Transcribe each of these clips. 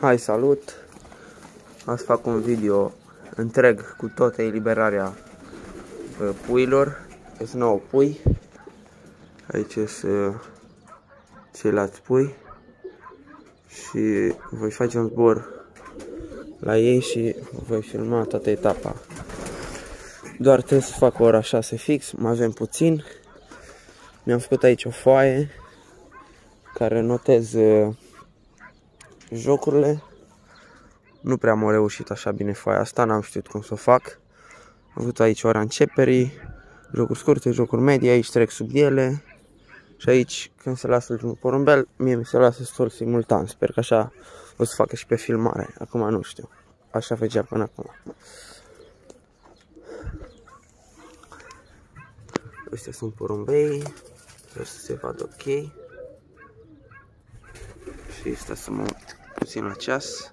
Hai, salut! Azi fac un video întreg cu toată eliberarea puilor. Sunt 9 pui. Aici sunt ceilalți pui. Și voi face un zbor la ei și voi filma toată etapa. Doar trebuie să fac ora 6 fix, mai avem puțin. Mi-am făcut aici o foaie care notez jocurile. Nu prea am reușit așa bine foaia asta, n-am știut cum să o fac. Am avut aici ora începerii, jocuri scurte, jocuri medii, aici trec sub ele. Și aici, când se lasă ultimul porumbel, mie mi se lasă destul simultan. Sper că așa o să facă și pe filmare. Acum nu știu. Așa făcea până acum. Ăștia sunt porumbei. Sper să se vadă ok. Și stă să mă uit puțin la ceas.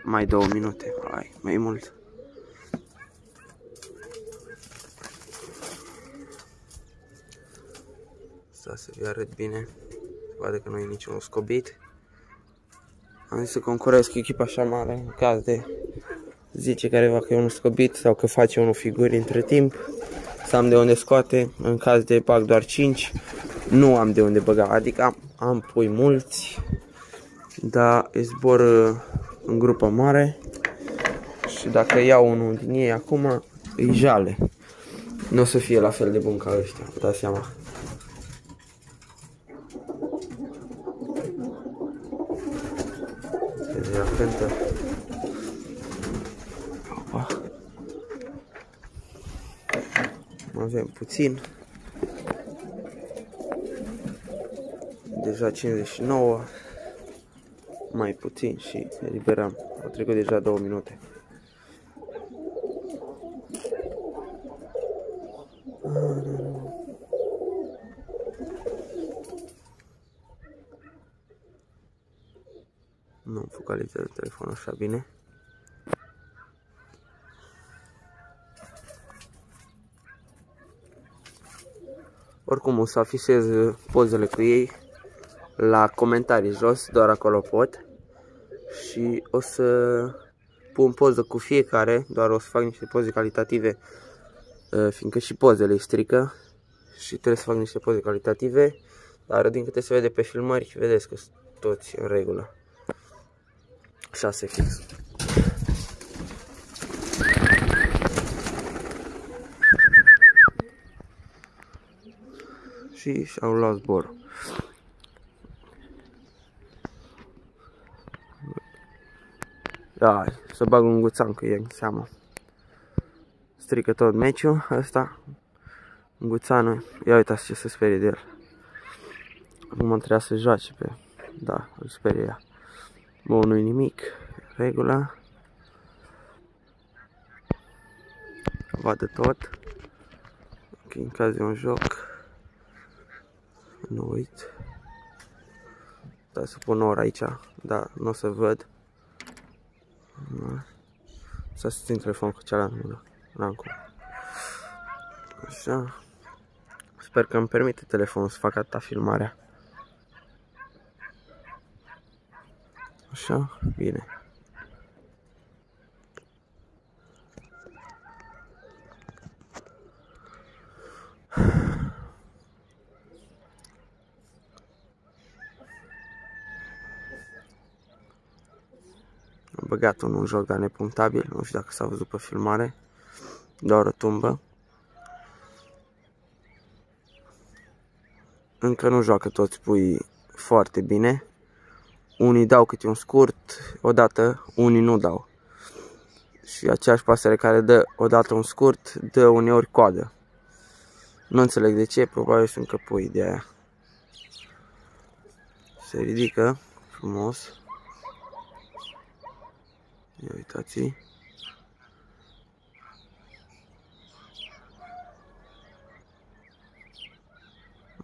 Mai 2 minute. Hai, mai mult. Să vi arăt bine. Se vede că nu e niciun scobit. Am zis să concurez cu echipa așa mare în caz de zice careva că e unul scobit sau că face unul figuri între timp. Să am de unde scoate. În caz de bag doar 5, nu am de unde băga. Adică am pui mulți, dar e zbor în grupă mare. Și dacă iau unul din ei acum, îi jale. Nu o să fie la fel de bun ca ăștia, vă dați seama. Deja cântă. Opa. Avem puțin. Deja 59. Mai puțin și eliberăm. Au trecut deja 2 minute. Nu am focalizat telefonul așa bine. Oricum o să afișez pozele cu ei la comentarii jos, doar acolo pot. Și o să pun poză cu fiecare, doar o să fac niște poze calitative, fiindcă și pozele îi strică. Și trebuie să fac niște poze calitative, dar din câte se vede pe filmări, vedeți că sunt toți în regulă. 6 fix. Și și-au luat zborul. Da, să bag un guțan că e în seamă. Strică tot meciul ăsta. Guțanul, ia uitați ce se sperie de el. Acum trebuia să joace pe... Da, îl sperie ea. Bun, nu-i nimic. Regula. Vadă tot. Ok, în caz de un joc. Nu uit. Da, să pun ora aici. Da, nu o să văd. Să țin telefonul cu cealaltă mână. N-am cum. Așa. Sper că îmi permite telefonul să fac atâta filmarea. Așa, bine. Am băgat un joc, dar nepunctabil. Nu știu dacă s-a văzut pe filmare. Doar o tumbă. Încă nu joacă toți puii foarte bine. Unii dau câte un scurt odată, unii nu dau. Și aceeași pasăre care dă odată un scurt, dă uneori coadă. Nu înțeleg de ce, probabil sunt căpui de aia. Se ridică frumos. Ia uitați.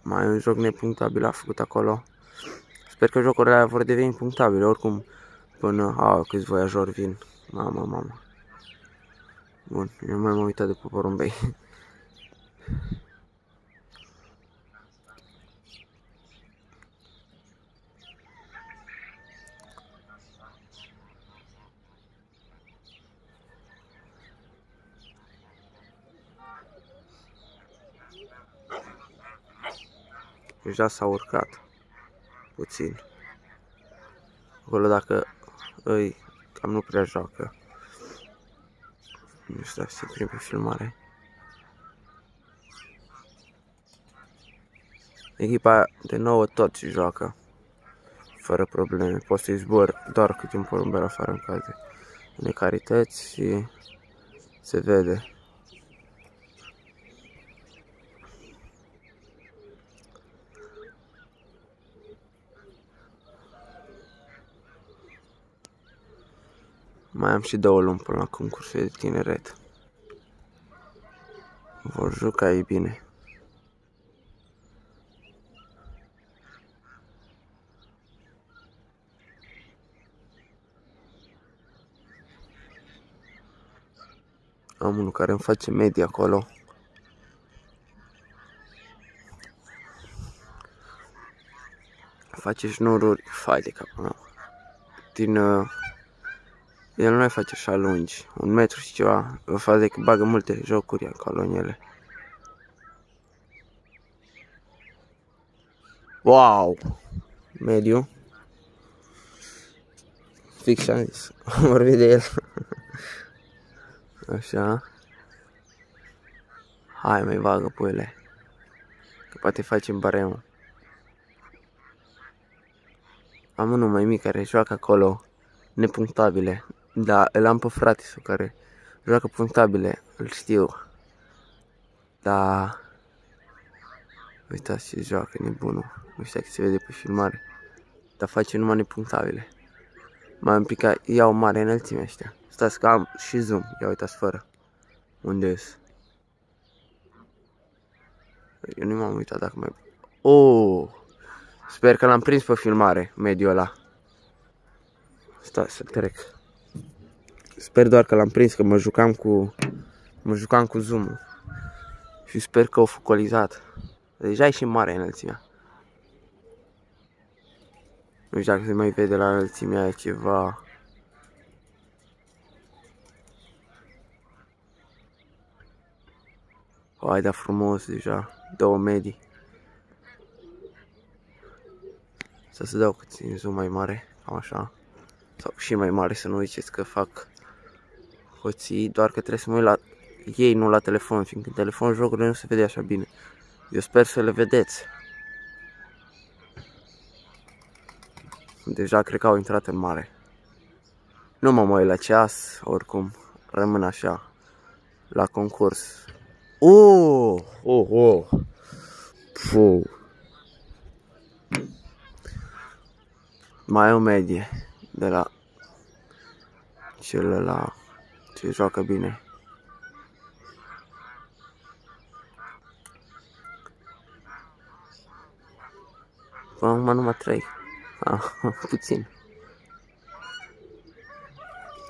Mai un joc nepunctabil a făcut acolo. Sper că jocurile alea vor deveni punctabile, oricum până câți voiajori vin. Mamă. Bun, eu mai m-am uitat după porumbei. Deja s-a urcat puțin. Acolo dacă îi cam nu prea joacă. Nu știu dacă se prinde pe filmare. Echipa de 9 tot și joacă. Fără probleme. Poți să-i zbor doar cât un porumbel afară în caz de necarități și se vede. Mai am și 2 luni până la concursul de tineret. Vor juca ei bine. Am unul care îmi face media acolo. Face șnururi, fai de capul meu. El nu mai face așa lungi, 1 metru și ceva. O face că bagă multe jocuri acolo în ele. Wow! Mediu. Fix ce-am zis. Am vorbit de el. Așa. Hai, mai bagă puiule. Că poate facem baremul. Am unul mai mic care joacă acolo nepunctabile. Da, îl am pe fratisul care joacă punctabile, îl știu. Da. Uitați ce joacă nebunul. Nu știu dacă se vede pe filmare. Dar face numai nepunctabile. Mai un pic, iau mare înălțime ăștia. Stați că am și zoom. Ia uitați fără. Unde ies? Eu nu m-am uitat dacă mai... Oh! Sper că l-am prins pe filmare, mediul ăla. Stai să trec. Sper doar că l-am prins, că mă jucam cu zoom-ul. Și sper că o focalizat. Deja e și mare înălțimea. Nu știu dacă se mai vede la înălțimea aia ceva. Hai, da frumos deja. 2 medii. Să dau puțin zoom mai mare, cam așa. Sau și mai mare, să nu ziceți că fac hoții, doar că trebuie să mă uit la ei, nu la telefon, fiindcă în telefon jocurile nu se vede așa bine. Eu sper să le vedeți. Deja cred că au intrat în mare. Nu mă uit la ceas, oricum rămân așa la concurs. Puh. Mai e o medie de la celălalt ce joacă bine. Până acum numai 3. Puțin.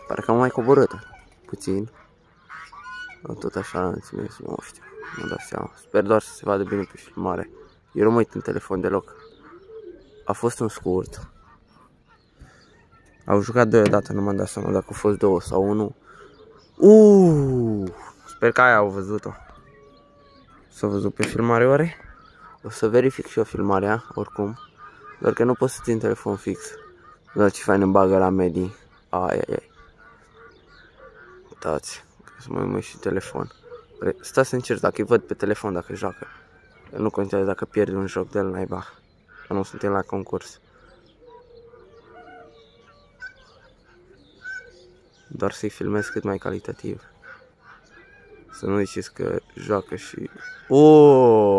Pare că am mai coborât puțin. Tot așa, nu știu, nu dau seama. Sper doar să se vadă bine pe filmare. Eu nu mă uit în telefon deloc. A fost un scurt. Au jucat 2 odată, nu m-am dat seama dacă au fost 2 sau 1. Sper că aia au văzut-o. S-a văzut pe filmare oare? O să verific și eu filmarea, oricum. Doar că nu pot să țin telefon fix. Doar ce fain îmi bagă la medii. Ai. Uitați, să mă uit și telefon. Stai să încerc dacă îi văd pe telefon dacă joacă. Nu contează dacă pierde un joc de el naiba. Că nu suntem la concurs. Doar să-i filmez cât mai calitativ. Să nu ziceți că joacă și...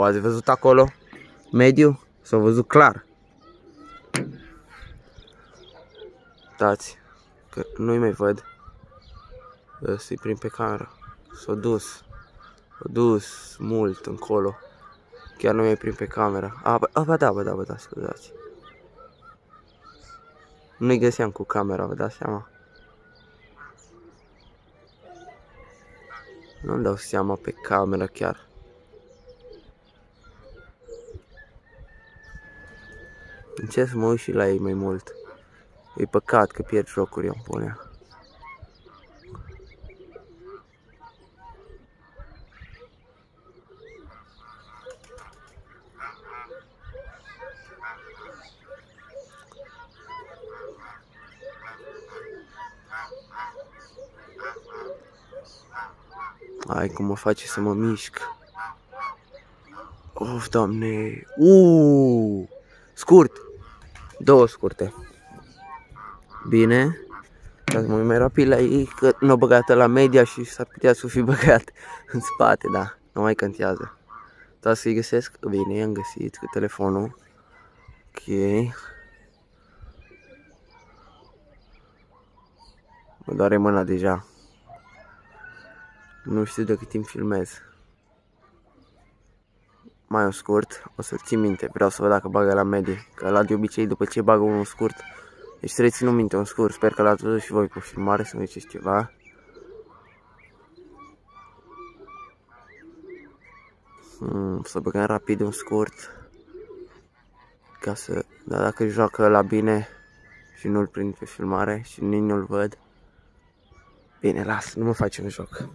ați văzut acolo? Mediu? S-a văzut clar. Uitați, că nu-i mai văd. Să-i prind pe cameră. S-a dus mult încolo. Chiar nu mi-ai prind pe cameră. Ba da, scuzați. Nu-i găseam cu camera, vă dați seama? Nu-mi dau seama pe cameră chiar. Încerc să mă uit și la ei mai mult. E păcat că pierd jocuri, îmi punea. Hai cum mă face să mă mișc. Of, Doamne. Scurt. 2 scurte. Bine. Să mă mai rapid la ei, că nu o băgat la media și s-ar putea să fi băgat în spate, da. Nu mai contează. Trebuie să-i găsesc. Bine, i-am găsit cu telefonul. Ok. Mă doare mâna deja. Nu știu de cât timp filmez. Mai un scurt, o să-l țin minte, vreau să văd dacă bagă la medie. Că la de obicei după ce bagă unul scurt, deci trebuie ținut minte un scurt, sper că l-ați văzut și voi pe filmare, să nu ziceți ceva. Să băgăm rapid un scurt. Ca să, dar dacă joacă la bine și nu-l prind pe filmare și nici nu-l văd. Bine, las, nu mă face un joc.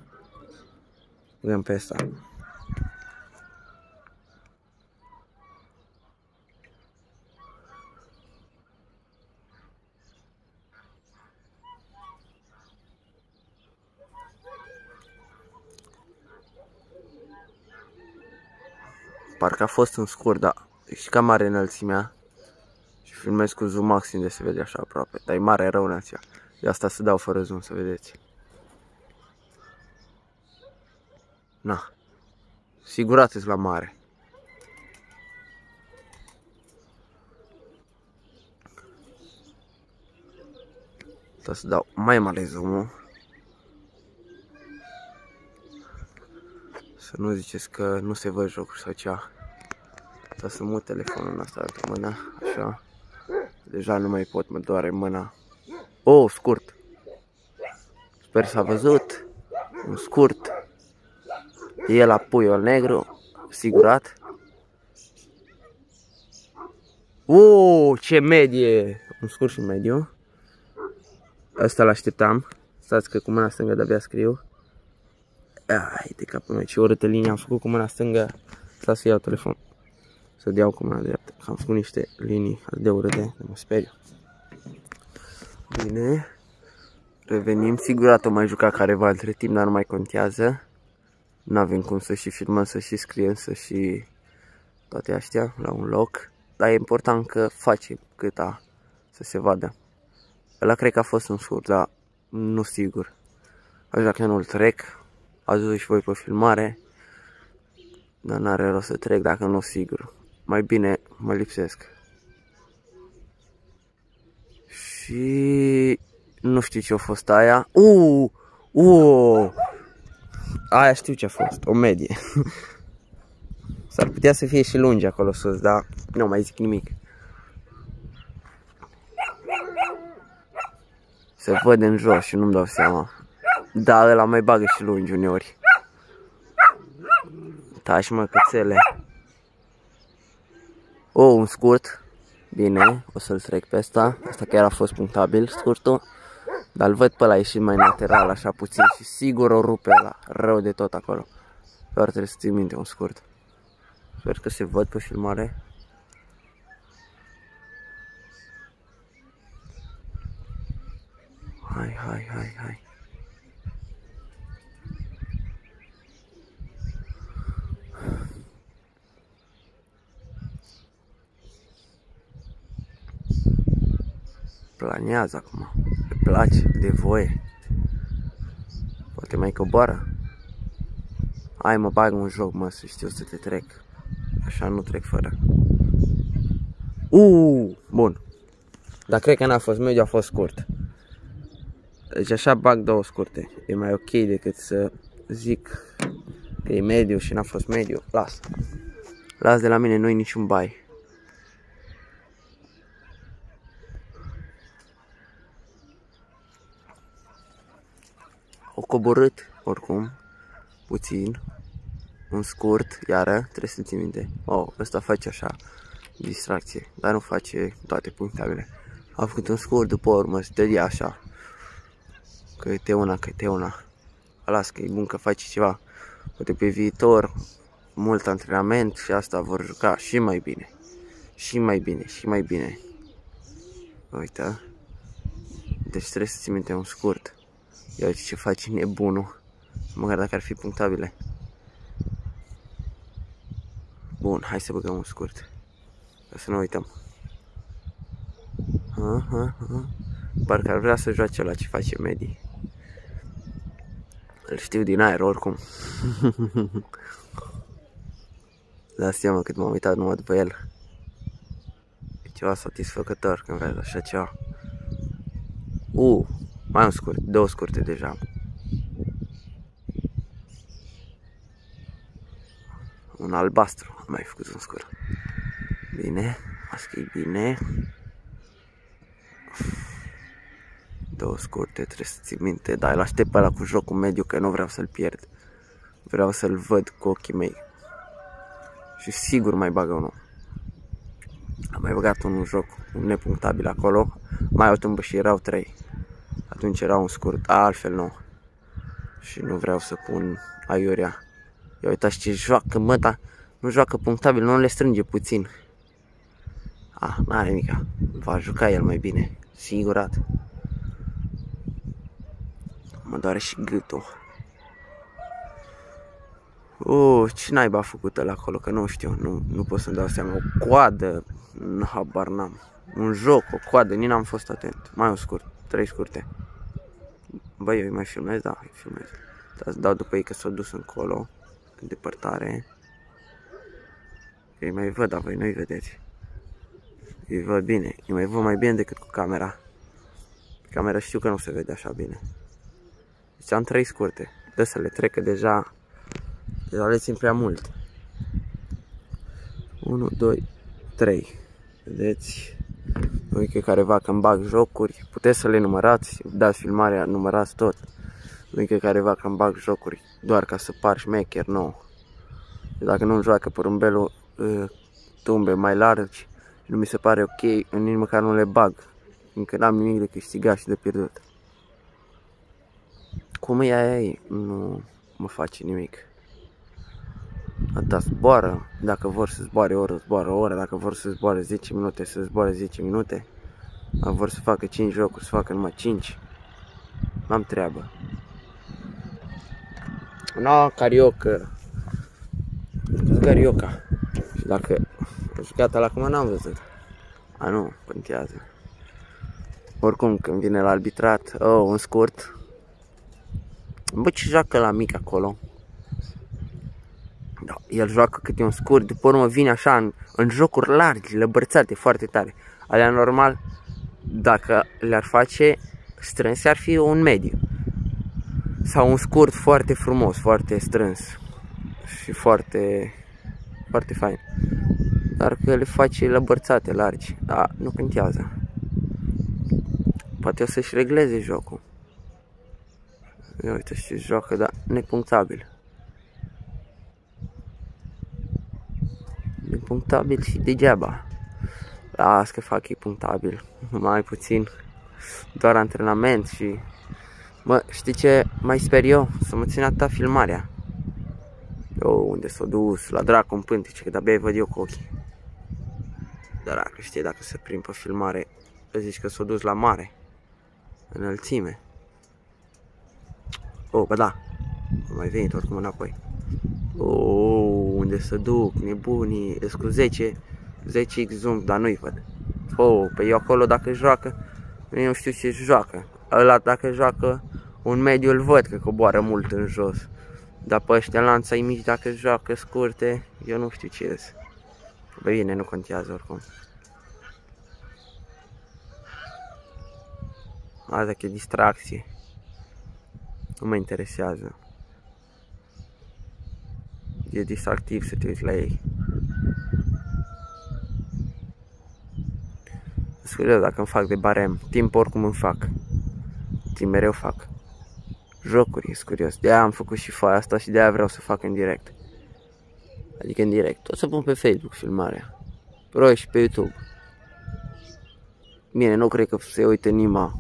Băgăm pe ăsta. Parcă a fost un scurt, dar și cam mare înălțimea. Și filmez cu zoom maxim de se vede așa aproape. Dar e mare rău înălțimea. De asta să dau fără zoom să vedeți. Na. Sigurați-ți la mare. Trebuie să dau mai mare zoom-ul. Să nu ziceți că nu se văd jocuri sau cea. Trebuie să mut telefonul în asta pe mână, așa. Deja nu mai pot, mă doare mâna. Oh, scurt. Sper s-a văzut. Un scurt. E la puiul negru, sigurat. Oh, ce medie! Un scurt și mediu. Asta l-așteptam. Stați că cu mâna stângă de-abia scriu. Ai de capul meu, ce urâtă linie am făcut cu mâna stângă. Stați să iau telefon. Să iau cu mâna dreaptă. Am făcut niște linii de urâte, mă speriu. Bine. Revenim. Sigurat o mai juca careva între timp, dar nu mai contează. Nu avem cum să și filmăm, să și scriem, să și toate astea la un loc. Dar e important că facem câta să se vadă. Ăla cred că a fost un scurt, dar nu sigur. Așa că nu-l trec. Ați văzut și voi pe filmare. Dar n-are rost să trec dacă nu sigur. Mai bine mă lipsesc. Și nu știu ce a fost aia. Aia știu ce a fost, o medie. S-ar putea să fie și lungi acolo sus, dar nu mai zic nimic. Se văd în jos și nu-mi dau seama. Da, ăla mai bagă și lungi uneori. Taci mă, cățele. Un scurt. Bine, o să-l trec pe ăsta. Asta chiar a fost punctabil, scurtul. Dar îl văd pe ăla ieșit mai lateral, așa puțin. Și sigur o rupe ăla, rău de tot acolo. Doar trebuie să ții minte un scurt. Sper că se văd pe filmare. Hai. Planează acum. Îmi place, de voie. Poate mai coboară. Hai mă, bag un joc, mă, să știu să te trec. Așa nu trec fără. Bun. Dar cred că n-a fost mediu, a fost scurt. Deci așa bag 2 scurte. E mai ok decât să zic că e mediu și n-a fost mediu. Las. Las de la mine, nu-i niciun bai. O coborât, oricum, puțin. Un scurt, iară, trebuie să ții minte. Ăsta face așa, distracție, dar nu face toate punctele. A făcut un scurt, după urmă, se dădea așa. Câte una. Las că e bun că face ceva. Poate pe viitor, mult antrenament și asta vor juca și mai bine. Și mai bine. Uite. Deci trebuie să ții minte un scurt. Ia uite ce face nebunul. Măcar dacă ar fi punctabile. Bun, hai să băgăm un scurt. Ca să nu uităm. Parcă ar vrea să joace la ce face Medi. Îl știu din aer oricum. Dați seama cât m-am uitat numai după el. E ceva satisfăcător când vezi așa ceva. Mai un scurt, 2 scurte deja. Un albastru, am mai făcut un scurt. Bine, asta e bine. 2 scurte, trebuie să ții minte, dar îl aștept pe ăla cu jocul mediu, că nu vreau să-l pierd. Vreau să-l văd cu ochii mei. Și sigur mai bagă unul. Am mai băgat un joc, un nepunctabil acolo. Mai uităm și erau 3. Atunci era un scurt, altfel nu. Și nu vreau să pun aiurea. Ia uitați ce joacă, mă, dar nu joacă punctabil, nu le strânge puțin. N-are nimica. Va juca el mai bine, sigurat. Mă doare și gâtul. Ce naiba a făcut ăla acolo, că nu știu, nu pot să-mi dau seama. O coadă, habar n-am. Un joc, o coadă, nici n-am fost atent. Mai un scurt, 3 scurte. Băi, eu îi mai filmez? Da, îi filmez. Dau după ei că s-au dus încolo, în depărtare. Îi mai văd, dar voi nu-i vedeți. Îi văd bine, îi mai văd mai bine decât cu camera. Camera știu că nu se vede așa bine. Deci am 3 scurte. Dă să le trec, că deja le țin prea mult. 1, 2, 3. Vedeți? Uite careva că îmi bag jocuri. Puteți să le numărați, dați filmarea, numărați tot. Uite careva că îmi bag jocuri doar ca să par șmecher, nu. Dacă nu-mi joacă porumbelul tumbe mai largi, nu mi se pare ok, nici măcar nu le bag. Încă n-am nimic de câștigat și de pierdut. Cum e aia, nu mă face nimic. Atâta zboară, dacă vor să zboare o oră, zboară o oră, dacă vor să zboare 10 minute, să zboare 10 minute. Dacă vor să facă 5 jocuri, să facă numai 5. N-am treabă. Carioca. Carioca. Și dacă a jucat ăla acum n-am văzut. Nu, contează. Oricum când vine la arbitrat, un scurt. Bă, ce joacă la mic acolo? Da, el joacă câte un scurt, după urmă vine așa în jocuri largi, lăbărțate, foarte tare. Alea normal, dacă le-ar face strânse, ar fi un mediu. Sau un scurt foarte frumos, foarte strâns. Și foarte fain. Dar că le face lăbărțate, largi. Da, nu contează. Poate o să-și regleze jocul. Ia uite ce joacă, dar nepunctabil. Nepunctabil și degeaba. Las că fac ei punctabil. Mai puțin. Doar antrenament și... Mă, știi ce mai sper eu? Să mă țin atâta filmarea. Unde s-a dus? La dracu în pântice, că de-abia văd eu cu ochii. Dar dacă știi, dacă se prind pe filmare, zici că s-a dus la mare. Înălțime. Bă da. Am mai venit oricum înapoi. Unde se duc, nebunii. Cu 10x zoom, dar nu-i văd. Pe eu acolo dacă joacă, eu nu știu ce joacă. Ăla dacă joacă un mediu îl văd că coboară mult în jos. Dar pe ăștia lanța-i mici dacă joacă scurte, eu nu știu ce ies. Bine, nu contează oricum. Asta că e distracție. Nu mă interesează. E distractiv să te uiți la ei. Sunt curios dacă îmi fac de barem. Timp oricum îmi fac. Timp mereu fac. Jocuri, sunt curios. De-aia am făcut și foaia asta și de-aia vreau să fac în direct. Adică în direct. O să pun pe Facebook filmarea. Probabil și pe YouTube. Bine, nu cred că se uită nimeni.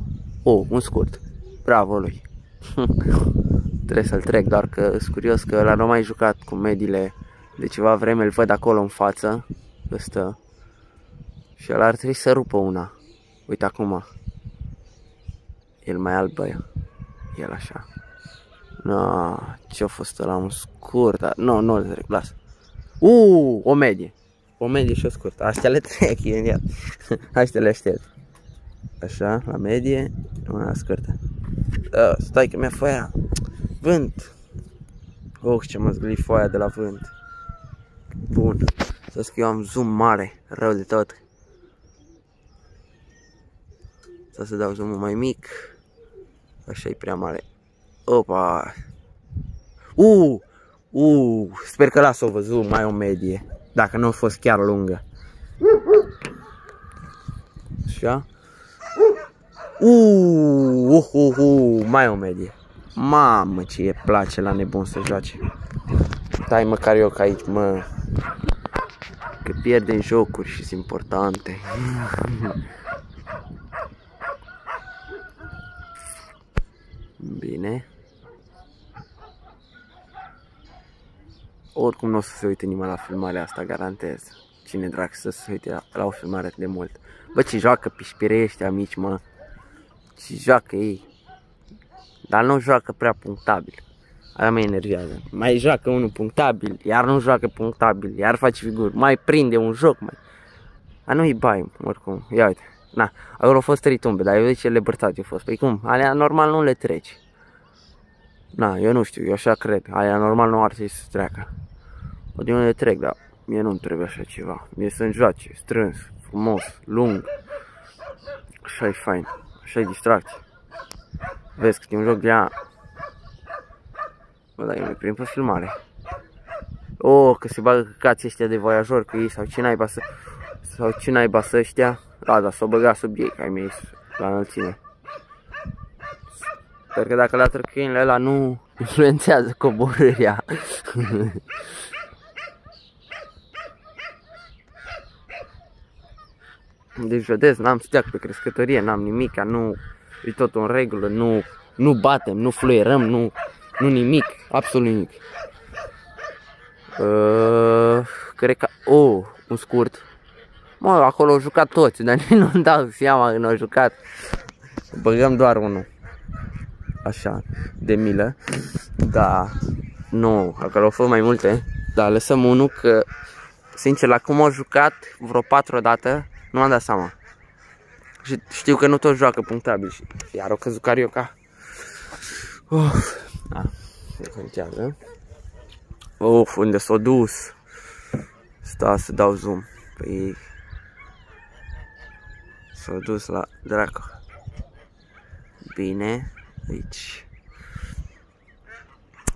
Un scurt. Bravo lui. Trebuie să-l trec, doar că sunt curios că ăla nu a mai jucat cu mediile de ceva vreme, îl văd acolo în față. Ăsta. Și ăla ar trebui să rupă una. Uite acum. El mai alb, băia. El așa. No, ce-a fost ăla, un scurt, dar nu le trec, lasă. O medie. O medie și o scurtă. Astea le trec, imediat. Astea le aștept. Așa, la medie, una scurtă. Stai că mi-a foaia. Vânt. Ce m-a zgâlit foaia de la vânt. Bun. Să scriu, am zoom mare, rău de tot. Să dau zoom mai mic. Așa e prea mare. Opa. Sper că las-o văzut mai o medie. Dacă nu a fost chiar lungă. Așa. Mai o medie. Mamă, ce îi place la nebun să joace. Stai măcar eu că aici, mă. Că pierdem jocuri și sunt importante. Bine. Oricum nu o să se uite nimeni la filmarea asta, garantez. Cine drag să se uite la o filmare atât de mult. Bă, ce joacă pișpirei ăștia mici, mă. Ce joacă ei. Dar nu joacă prea punctabil. Aia mă enervează. Mai joacă unul punctabil, iar nu joacă punctabil, iar face figuri. Mai prinde un joc, mai. A nu-i bai, oricum. Ia uite. Na, acolo au fost 3 tumbe, dar eu de ce libertate a fost. Păi cum? Alea normal nu le treci. Na, eu nu știu, eu așa cred. Alea normal nu ar trebui să treacă. O din unde trec, dar mie nu-mi trebuie așa ceva. Mie să-mi joace, strâns, frumos, lung. Așa e fain. Așa e distracție. Vezi că e un joc de ea. Bă, dar eu nu-i prind pe filmare. Că se bagă căcații ăștia de voiajori, că ei sau ce naiba să... Sau ce naiba să ăștia. Da, s-o băga sub ei, ca ai mei, la înălțime. Sper că dacă la trăcăinile ăla nu influențează coborârea. Deci vedeți, n-am steag pe crescătorie, n-am nimic, nu, e totul în regulă, nu batem, nu fluierăm, nu nimic, absolut nimic. Cred că, un scurt. Mă, acolo au jucat toți, dar nici nu-mi dau seama când au jucat. Băgăm doar unul. Așa, de milă. Da, nu, acolo au fost mai multe. Dar lăsăm unul că, sincer, la cum au jucat vreo 4 odată, nu am dat seama. Și știu că nu tot joacă punctabil și iar o căzut Carioca. Da, se contează. Unde s-a dus? Sta să dau zoom. Păi s-a dus la dracu. Bine, aici.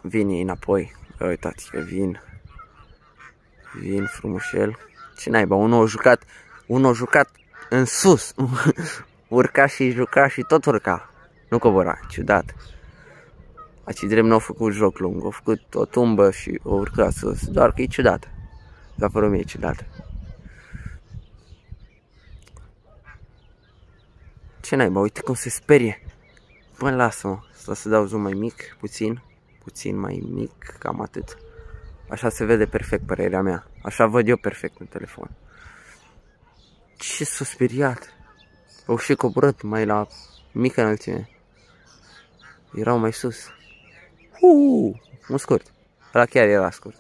Vin ei înapoi. Uitați că vin. Vin frumușel. Ce naiba, unul a jucat în sus. Urca și juca și tot urca. Nu cobora, ciudat. Aici drept nu au făcut joc lung, au făcut o tumbă și o urca sus. Doar că e ciudat. La fără mie e ciudat. Ce naiba, uite cum se sperie. Bă, lasă-mă, să dau zoom mai mic, puțin mai mic, cam atât. Așa se vede perfect, părerea mea. Așa văd eu perfect în telefon. Ce s-a speriat. Au și coborât mai la mică înălțime. Erau mai sus. Un scurt. Ăla chiar era scurt.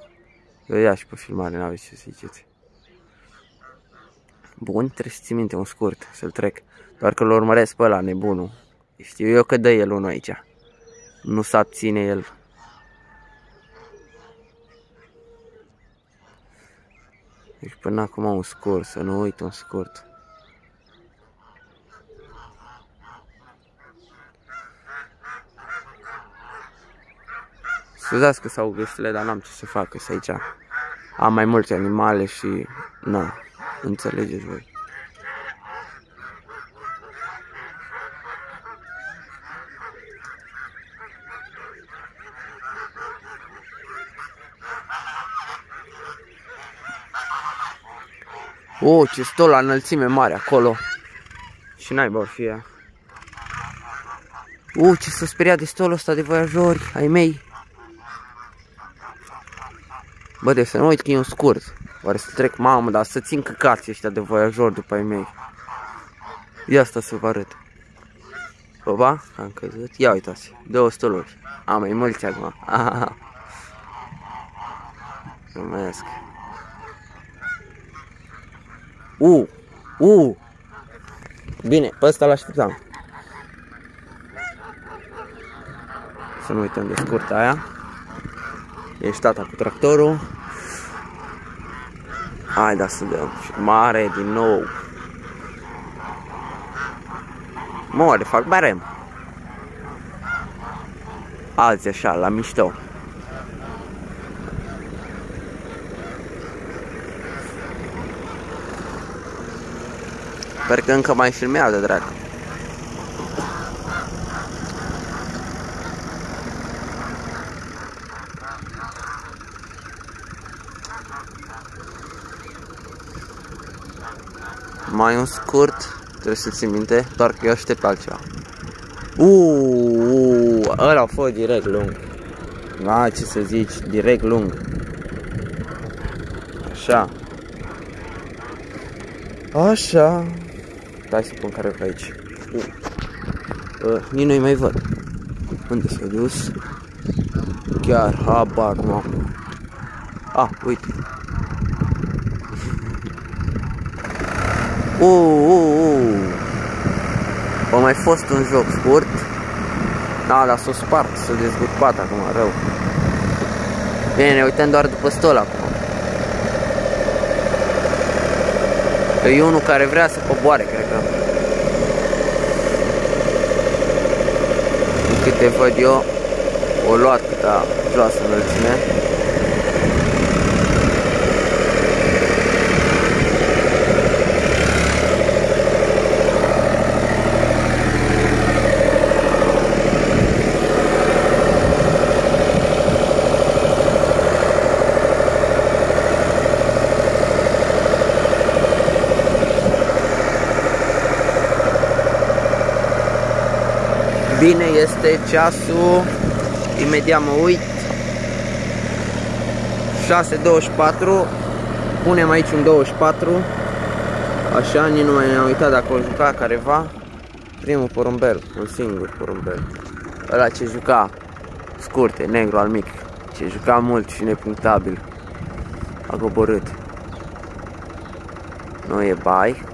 Vedea și pe filmare, n-aveți ce să ziceți. Bun, trebuie să ții minte un scurt, să-l trec. Doar că l urmăresc pe ăla, nebunul. Știu eu că dă el unul aici. Nu se abține el. Deci până acum un scurt, să nu uit un scurt. Scuzați că s-au găsile, dar n-am ce să fac, că aici am mai multe animale și... Na, înțelegeți voi. Ce stol la înălțime mare acolo. Și naiba or fi ea. Ce s-a speriat de stolul ăsta de voiajori ai mei. Bă, de să nu uit că e un scurt. Oare să trec, mamă, dar să țin căcații ăștia de voiajori după ai mei. Ia asta să vă arăt. Opa, am căzut. Ia uitați, 2 stoluri. Am mai mulți acum. Mulțumesc. Bine, pe ăsta l-așteptam. Să nu uităm de scurta aia. Ești tata cu tractorul. Hai da să dăm. Mare din nou. More, fac barem. Alții așa, la mișto. Sper că încă mai filmează, dracu. Mai un scurt, trebuie să ții minte, doar că eu aștept altceva. Ăla a fost direct lung. Ce să zici, direct lung. Așa. Așa. Hai să pun care pe aici. Nici nu-i mai văd. Unde s-a dus? Chiar habar nu am. Uite. A mai fost un joc scurt. Dar s-o spart, s-o dezgurpat acum, rău. Bine, ne uităm doar după stol acum. E unul care vrea să coboare, cred că. Din câte văd eu, o luat câta joasă înălțime. Bine, este ceasul, imediat mă uit, 6:24, punem aici un 24, așa, nici nu mai ne-am uitat dacă o juca careva, primul porumbel, un singur porumbel, ăla ce juca scurte, negru al mic, ce juca mult și nepunctabil, a coborât, nu e bai.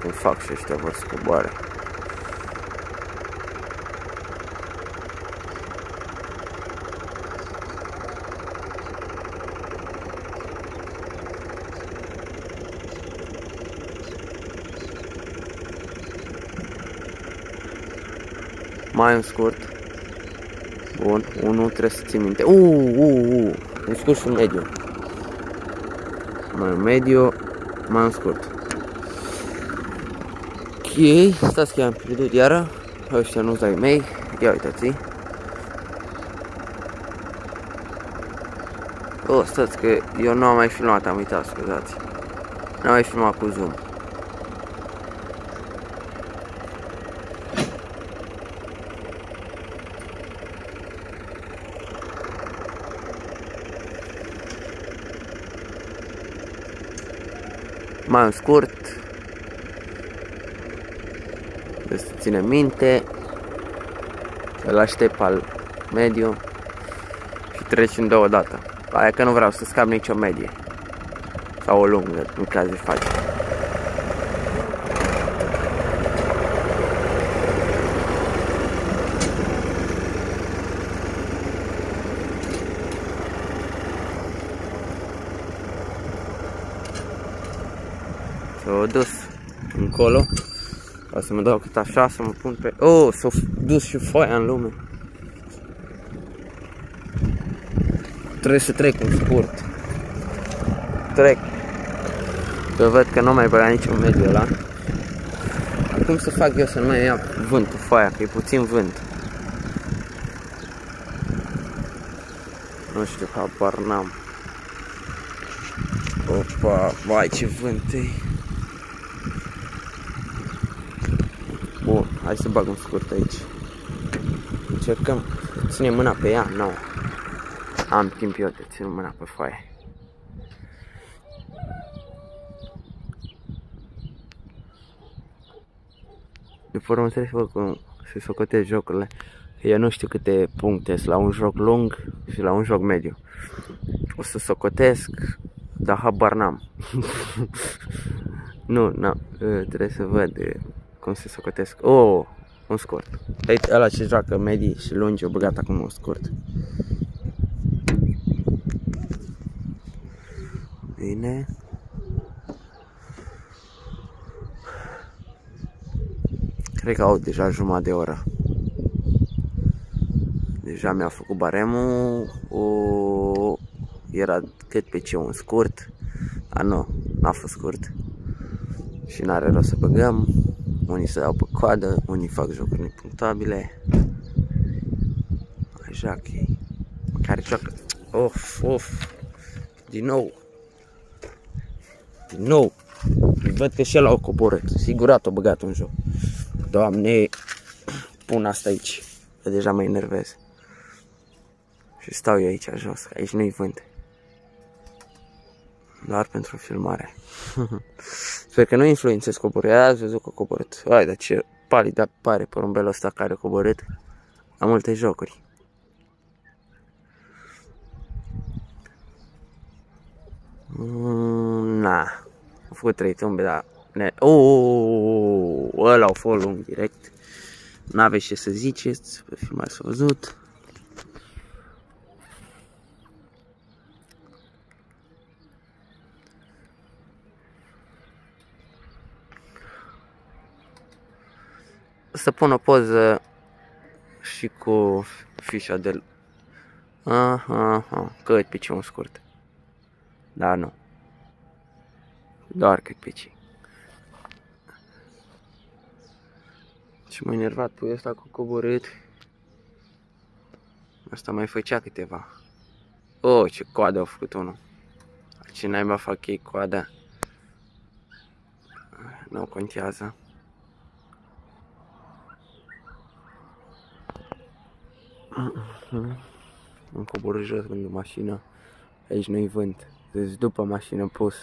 Cum fac și ăștia vor să coboare. Mai un scurt. Bun, unul trebuie să ții minte. Un scurt și un mediu. Mai un mediu, mai un scurt. Ok, stați că i-am pierdut iară. Ăștia nu-s ai mei. Ia uitați. Stați că eu nu am mai filmat, am uitat, scuzați. N-am mai filmat cu zoom. Mai un scurt. Să ține minte. Îl aștept al mediu. Și trecem deodată. Aia că nu vreau să scap nicio medie. Sau o lungă, în caz de face. S-a dus încolo. O să mă dau cât așa, să mă pun pe... s-a dus și foaia în lume. Trebuie să trec un scurt. Trec. Că văd că nu mai băga niciun mediu ăla. Cum să fac eu să nu mai ia vântul foaia, că e puțin vânt. Nu știu, habar n-am. Opa, vai ce vânt e. hai să bag un scurt aici. Încercăm, ținem mâna pe ea, nu. Am timp eu de țin mâna pe foaie. După urmă trebuie să văd cum se socotesc jocurile. Eu nu știu câte puncte sunt la un joc lung și la un joc mediu. O să socotesc, dar habar n-am. Nu, trebuie să văd cum se socotesc. Oh, un scurt. Ăla ce joacă medii și lungi, o băgat acum un scurt. Bine. Cred că au deja jumătate de oră. Deja mi-a făcut baremul. Era cât pe ce un scurt. Dar nu, n-a fost scurt. Și n-are rost să băgăm. Unii se dau pe coadă, unii fac jocuri nepunctabile. Mai joacă ei. Care joacă. Of. Din nou. Văd că și el au coborât. Sigurat o băgat un joc. Doamne, pun asta aici. Că deja mă enervez. Și stau eu aici jos. Aici nu-i vânt. Doar pentru filmare. Sper că nu influențez coborârea. Ați văzut că a coborât. Hai, dar ce palid pare porumbelul ăsta care a coborât. Am multe jocuri. Na. Am făcut 3 tumbe, dar... Ăla au fost lung direct. N-aveți ce să ziceți. Pe filmare s-a văzut. Să pun o poză și cu fișa de... Cât pici un scurt. Dar nu. Doar cât pici. Și m-a enervat puiul ăsta cu coborât. Asta mai făcea câteva. Ce coadă au făcut unul. Ce naiba fac ei coada. Nu contează. Am coborât jos lângă mașină. Aici nu-i vânt. Deci după mașină pus.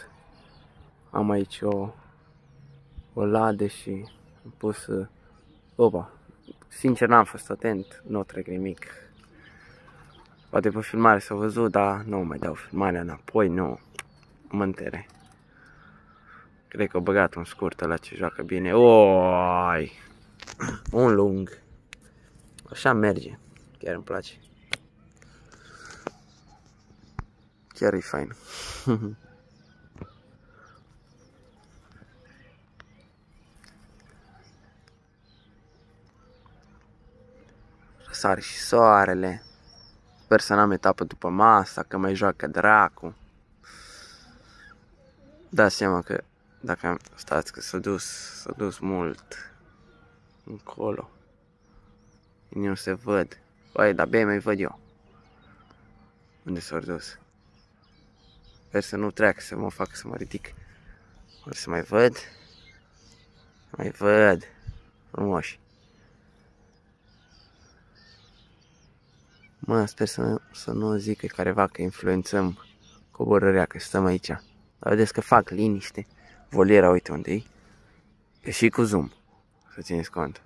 Am aici o ladă și am pus... Opa. Sincer n-am fost atent. Nu trec nimic. Poate pe filmare s-a văzut, dar nu mai dau filmarea înapoi. Nu. Mă întere. Cred că a băgat un scurt ăla ce joacă bine. Oi! Un lung. Așa merge. Chiar îmi place. Chiar e fain. Răsare și soarele. Sper să n-am etapă după masa, că mai joacă dracu. Dați seama că dacă stați că s-a dus mult încolo. Nu se văd. Băi, dar bine mai văd eu. Unde s-a dus? Sper să nu treacă, să mă fac să mă ridic. O să mai văd. Mai văd. Frumoși. Mă, sper să nu zică careva că influențăm coborârea, că stăm aici. Dar vedeți că fac liniște. Voliera, uite unde e. E și cu zoom. Să țineți cont.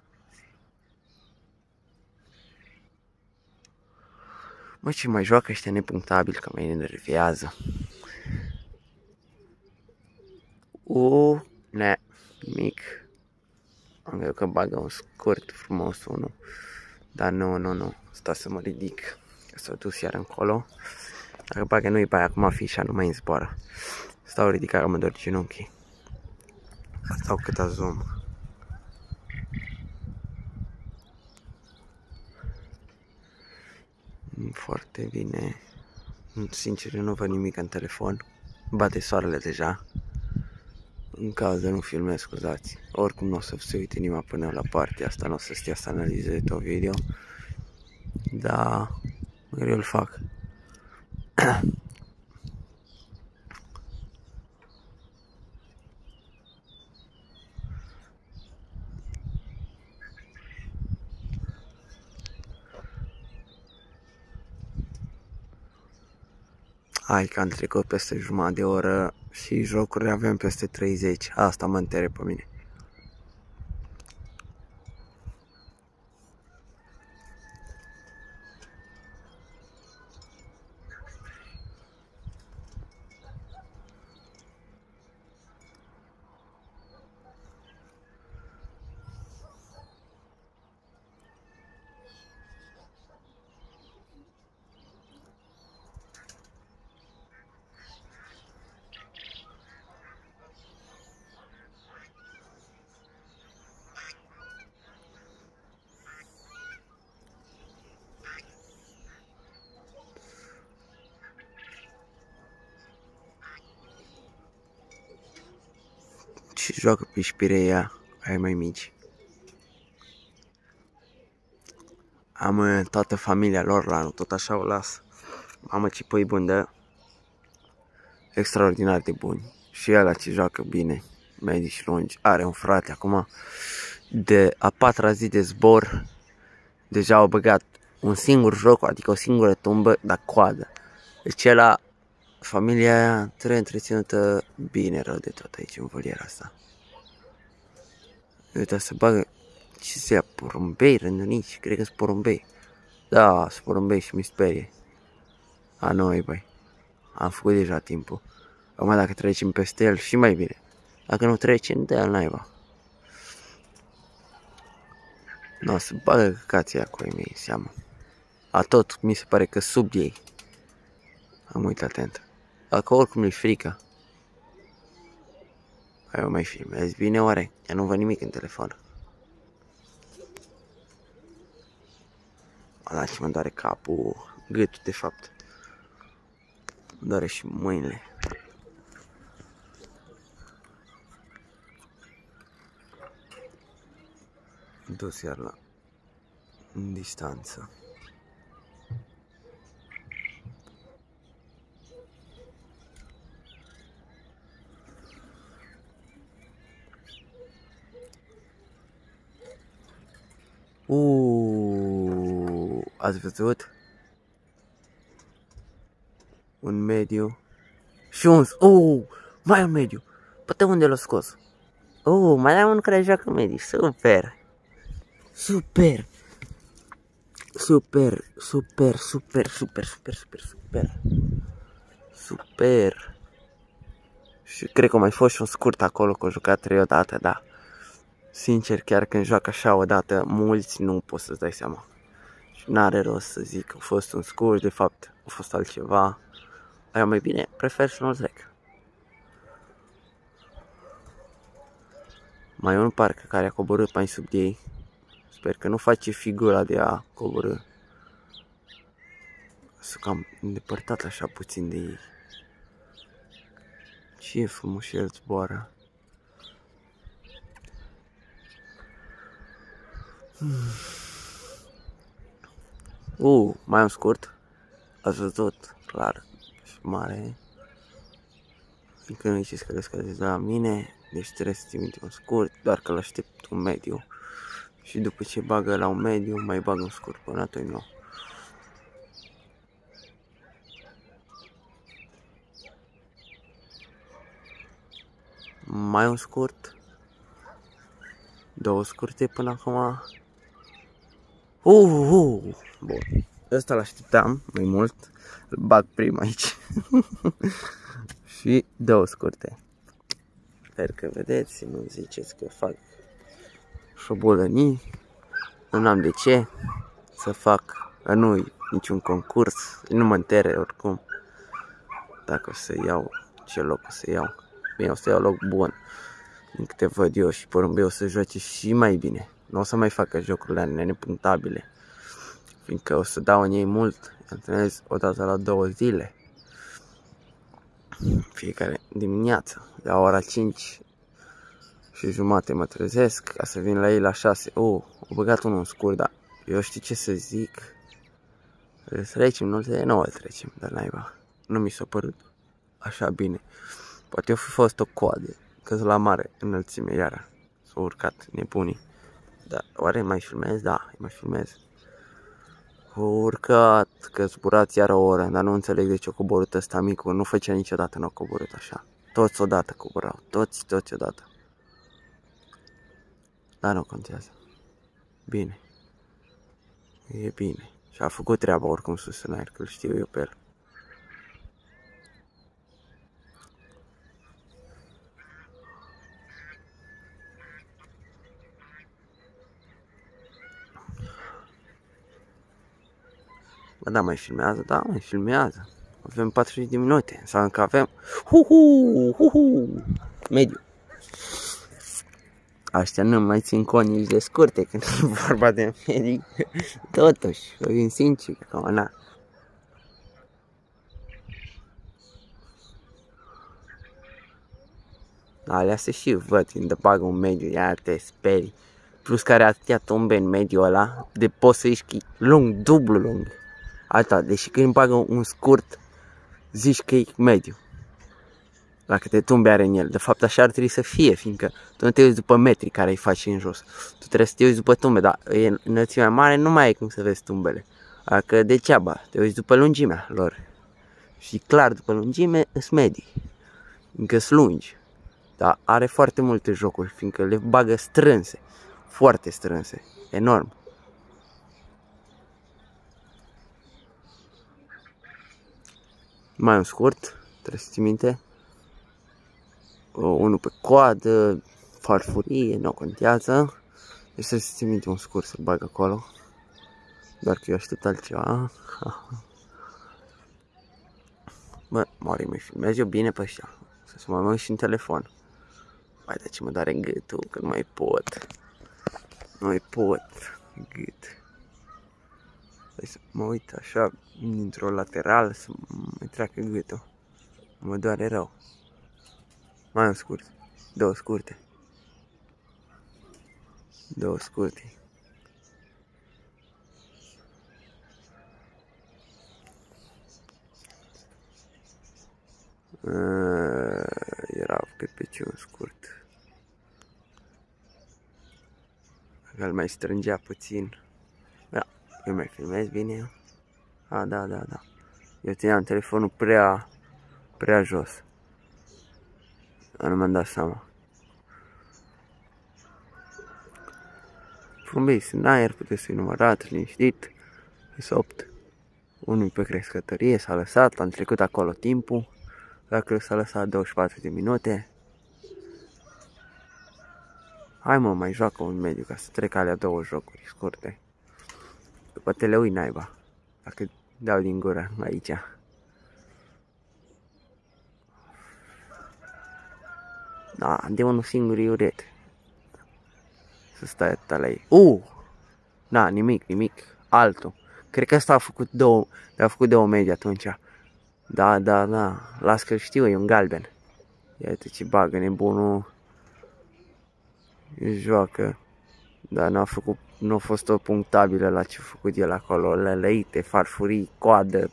Mă, ce mai joacă ăștia nepunctabili, că mă enervează. Nimic. Am văzut că bagă un scurt frumos unul. Dar nu. Sta să mă ridic. Că s-a dus iar încolo. Dacă bagă nu-i pe aia, acum fișa nu mai îmi zboară. Stau ridicat că mă dor genunchii. Stau câta zoom. Foarte bine. Sincer, eu nu văd nimic în telefon. Bate soarele deja. În caz de nu filmez, scuzați. Oricum nu o să se uite nimeni până la partea asta. Nu o să stia să analizeze tot video. Da, eu îl fac. Hai că am trecut peste jumătate de oră și jocurile avem peste 30. Asta mă întere pe mine. Și joacă pe șpireia aia mai mici. Am toată familia lor la anul, tot așa o las. Mamă, ce păi buni, de extraordinar de buni. Și ăla ce joacă bine, medici lungi. Are un frate acum, de a 4-a zi de zbor, deja au băgat un singur joc, adică o singură tumbă, dar coadă. Deci ăla, familia aia trebuie întreținută bine rău de tot aici în voliera asta. Uite, să bagă, ce se ia, porumbei rândunici, cred că sunt porumbei. Da, sunt porumbei și mi sperie. A noi, băi, am făcut deja timpul. Acum dacă trecem peste el și mai bine. Dacă nu trecem, de el naiba. Nu, să bagă căcații acolo mei în seamă. A tot, mi se pare că sub ei. Am uitat atent. Dacă oricum le frică. Hai, eu mai filmezi bine oare? Ea nu văd nimic în telefon. Da, ce mă doare capul, gâtul de fapt. Mă doare și mâinile. Dus iar la distanță. Ați văzut? Un mediu și un... mai un mediu. Poate unde l-a scos? Mai am unul care joacă mediu. Super! Super! Super, super, super, super, super, super, super. Super! Și cred că a mai fost și un scurt acolo, că a jucat 3 odată, da. Sincer, chiar când joacă așa odată, mulți nu poți să-ți dai seama. Și n-are rost să zic că a fost un scurt, de fapt a fost altceva. Aia mai bine, prefer să nu-l trec. Mai e un parcă care a coborât mai sub ei. Sper că nu face figura de a coborâ. Sunt cam îndepărtat așa puțin de ei. Ce frumos el zboară. Mai un scurt. Ați văzut, clar. Și mare. Încă nu ziceți că descădeți de la mine. Deci trebuie să trimite un scurt. Doar că l-aștept un mediu. Și după ce bagă la un mediu, mai bag un scurt. Până atunci nu. Mai un scurt. 2 scurte până acum. Bun. Ăsta l-așteptam mai mult. Îl bag prim aici. Și 2 scurte. Sper că vedeți, nu ziceți că fac șobolănii. Nu am de ce să fac. Nu-i niciun concurs. Nu mă întere oricum. Dacă o să iau, ce loc o să iau. Bine, o să iau loc bun. Din câte văd eu, și porumbei o să joace și mai bine. Nu o să mai facă jocurile nepuntabile. Fiindcă o să dau în ei mult. Antrenez o dată la 2 zile. Fiecare dimineață. La ora 5 și jumate mă trezesc ca să vin la ei la 6. Au băgat unul în scurt, dar eu știu ce să zic. Îl trecem, nu îl trecem, dar naiba. Nu mi s-a părut așa bine. Poate eu fi fost o coadă, că la mare înălțime iară. S-au urcat nebunii. Dar oare mai filmez? Da, mai filmez. A urcat, că zburați iar o oră, dar nu înțeleg de ce a coborât ăsta micul, nu făcea niciodată, nu a coborât așa. Toți odată coborau, toți odată. Dar nu contează. Bine. E bine. Și a făcut treaba oricum sus în aer, că îl știu eu pe el. Bă, da, mai filmează? Da, mai filmează. Avem 40 de minute, înseamnă că avem mediu. Aștia nu mai țin cont nici de scurte când e vorba de mediu. Totuși, o vin sincer, că na. Alea se și văd când bagă un mediu, ia te sperii. Plus care atâtea tumbe în mediul ăla, de poți să ieși lung, dublu lung. Alta, deși când bagă un scurt, zici că e mediu. La câte tumbe are în el. De fapt așa ar trebui să fie, fiindcă tu nu te uiți după metri care îi faci în jos. Tu trebuie să te uiți după tumbe, dar în înălțimea mare nu mai ai cum să vezi tumbele. Adică degeaba, te uiți după lungimea lor. Și clar după lungime îs medii. Încă sunt lungi. Dar are foarte multe jocuri, fiindcă le bagă strânse. Foarte strânse. Enorm. Mai un scurt, trebuie să ții minte. Unul pe coadă, farfurie, nu contează. Deci să ții minte un scurt să bag acolo. Doar că eu aștept altceva. Bă, mori, mai filmez eu bine pe ăștia. Să mă mă și în telefon. Hai, de ce mă doare gâtul, că nu mai pot. Nu mai pot, gât. Hai să mă uit așa, dintr-o lateral, să mai treacă gâtul. Mă doare rău. Mai un scurt. Două scurte. Două scurte. Era cât pe ce un scurt. Că îl mai strângea puțin. Da, eu mai filmez bine. A, da. Eu țineam telefonul prea jos. Dar nu mi-am dat seama. Frumos, în aer, puteți să-i numărat, liniștit. Sunt 8. Unul pe crescătorie, s-a lăsat, am trecut acolo timpul. Dacă s-a lăsat 24 de minute. Hai mă, mai joacă un mediu ca să trec alea două jocuri scurte. După te le ui naiba. Dacă dau din gură aici. Da, de unul singur e uret. Să stai atâta la ei. Da, nimic. Altul. Cred că ăsta a făcut două medii atunci. Da. Las că știu, e un galben. Iată ce bagă nebunul. Joacă. Dar nu a fost o punctabilă la ce a făcut el acolo. Lălăite, farfurii, coadă,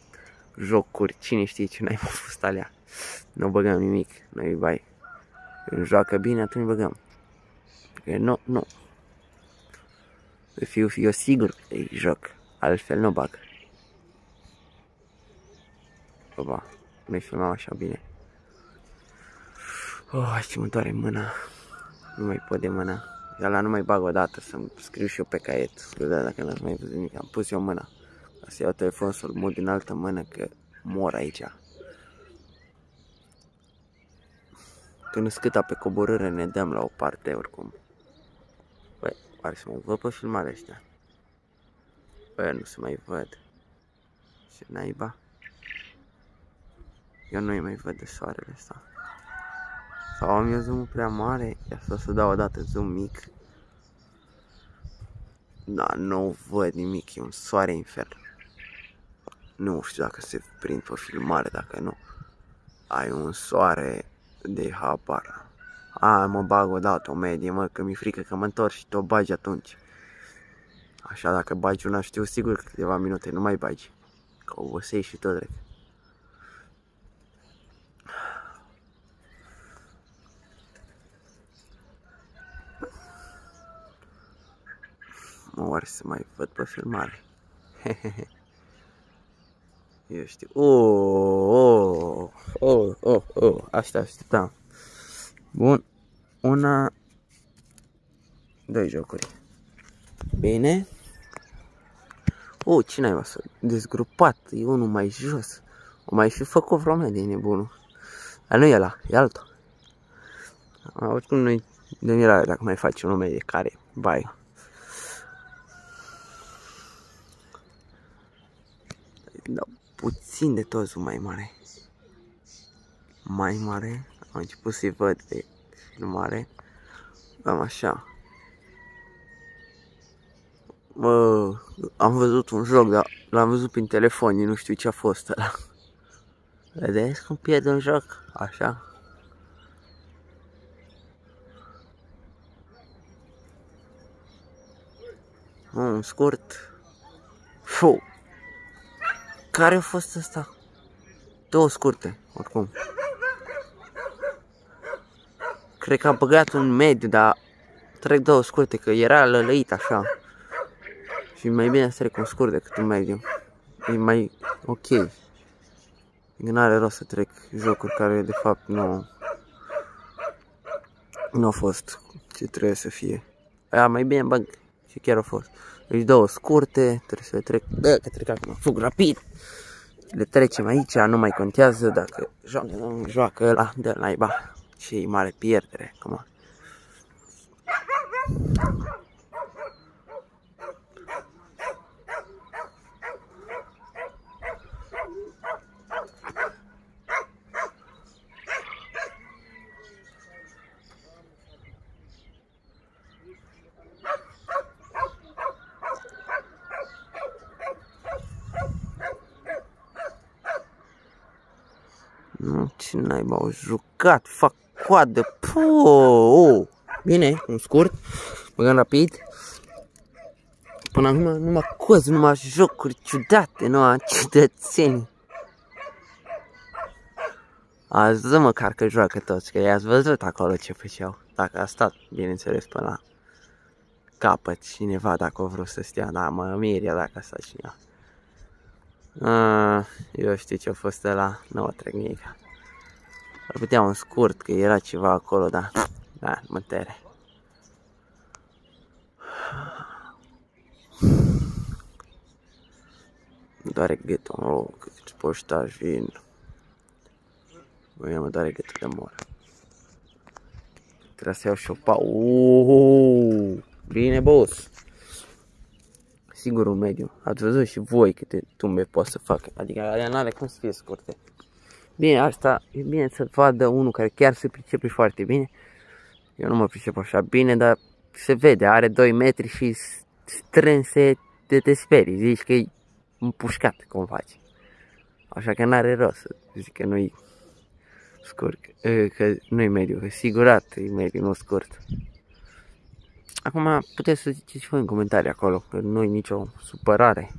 jocuri, cine știe ce n-ai mai fost alea. Nu băgăm nimic, noi bai. Când joacă bine, atunci băgăm. Că nu. Fiu eu sigur că îi joc, altfel nu bag. Oba, nu-i filmam așa bine. Ce mă doare mâna. Nu mai pot de mâna. Ăla nu mai bag o dată să-mi scriu și eu pe caiet. Scuze dacă n-ați mai văzut nimic. Am pus eu mâna. Să iau telefonul să-l mut din altă mână că mor aici. Când scâta pe coborâre ne dăm la o parte oricum. Băi, pare să mai văd pe filmarea ăștia. Băi, nu se mai văd. Ce naiba. Eu nu-i mai văd de soarele ăsta. Sau am eu zoom-ul prea mare. Ia să dau o dată zoom mic. Da, nu văd nimic, e un soare infern. Nu știu dacă se prind pe filmare, dacă nu. Ai un soare de habar. Mă bag o dată o medie, mă, că mi-e frică că mă întorc și te-o bagi atunci. Așa, dacă bagi una, știu sigur că câteva minute nu mai bagi. Că obosești și tot drept. Mă, oare să mai văd pe filmare? Eu știu. Asta așteptam. Bun. Una, doi jocuri. Bine. Cine ai s-a dezgrupat? E unul mai jos. O mai fi făcut vreo medie nebunul. Dar nu e ăla, e altul. Oricum nu-i de mirare dacă mai faci o medie care bai. Da, puțin de toți mai mare. Mai mare. Am început să-i văd pe filmare. Cam așa. Am văzut un joc, dar l-am văzut prin telefon, nu știu ce a fost ăla. Vedeți cum pierd un joc? Așa. Un scurt. Fu. Care a fost ăsta? Două scurte, oricum. Cred că a băgat un mediu, dar trec două scurte, că era lălăit așa. Și mai bine să trec un scurt decât un mediu. E mai ok. Nu are rost să trec jocuri care de fapt nu au fost ce trebuie să fie. Aia mai bine bag și chiar au fost. Deci două scurte, trebuie să le trec. Bă, că trec acum, fug rapid. Le trecem aici, nu mai contează dacă joacă ăla de naiba. Și e mare pierdere acum. Nu, ce naiba, au jucat, fac coadă, Bine, un scurt, băgăm rapid. Până acum numai cozi, numai jocuri ciudate, numai ciudățenii. Azi dă măcar că joacă toți, că i-ați văzut acolo ce făceau. Dacă a stat, bineînțeles, până la capăt cineva, dacă o vrut să stea, dar mă mir dacă a stat cineva. Eu știu ce a fost ăla, nu o trec nimic. Ar putea un scurt, că era ceva acolo, dar da, mă tere. Doare gâtul, cât poștași vin. Băi, mă doare gâtul de mor. Trebuie să iau șopa. Bine, boss. Sigur un mediu. Ați văzut și voi câte tumbe pot să fac. Adică alea n-are cum să fie scurte. Bine, asta e bine să vadă unul care chiar se pricepe foarte bine. Eu nu mă pricep așa bine, dar se vede. Are 2 metri și strânse de te sperii. Zici că e împușcat cum faci. Așa că n-are rost să zic că nu-i scurt. Că nu-i mediu. Că sigurat e mediu, nu scurt. Acum puteți să ziceți și voi în comentarii acolo, că nu e nicio supărare.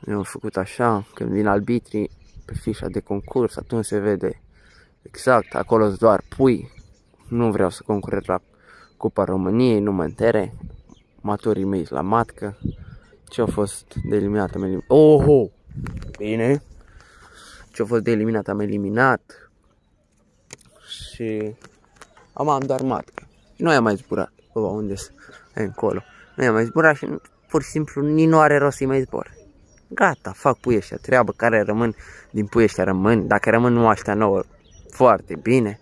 Eu am făcut așa, când vin arbitrii pe fișa de concurs, atunci se vede exact, acolo doar pui. Nu vreau să concurez la Cupa României, nu mă întere. Maturii mei la matcă. Ce a fost de eliminat am eliminat. Bine. Ce a fost de eliminat am eliminat. Și am doar matcă. Nu i-am mai zburat. Unde încolo. Nu i-am mai zburat și pur și simplu nici nu are rost să-i mai zbor. Gata, fac puii ăștia treabă, care rămân din puii ăștia rămân. Dacă rămân numai ăștia nouă, foarte bine.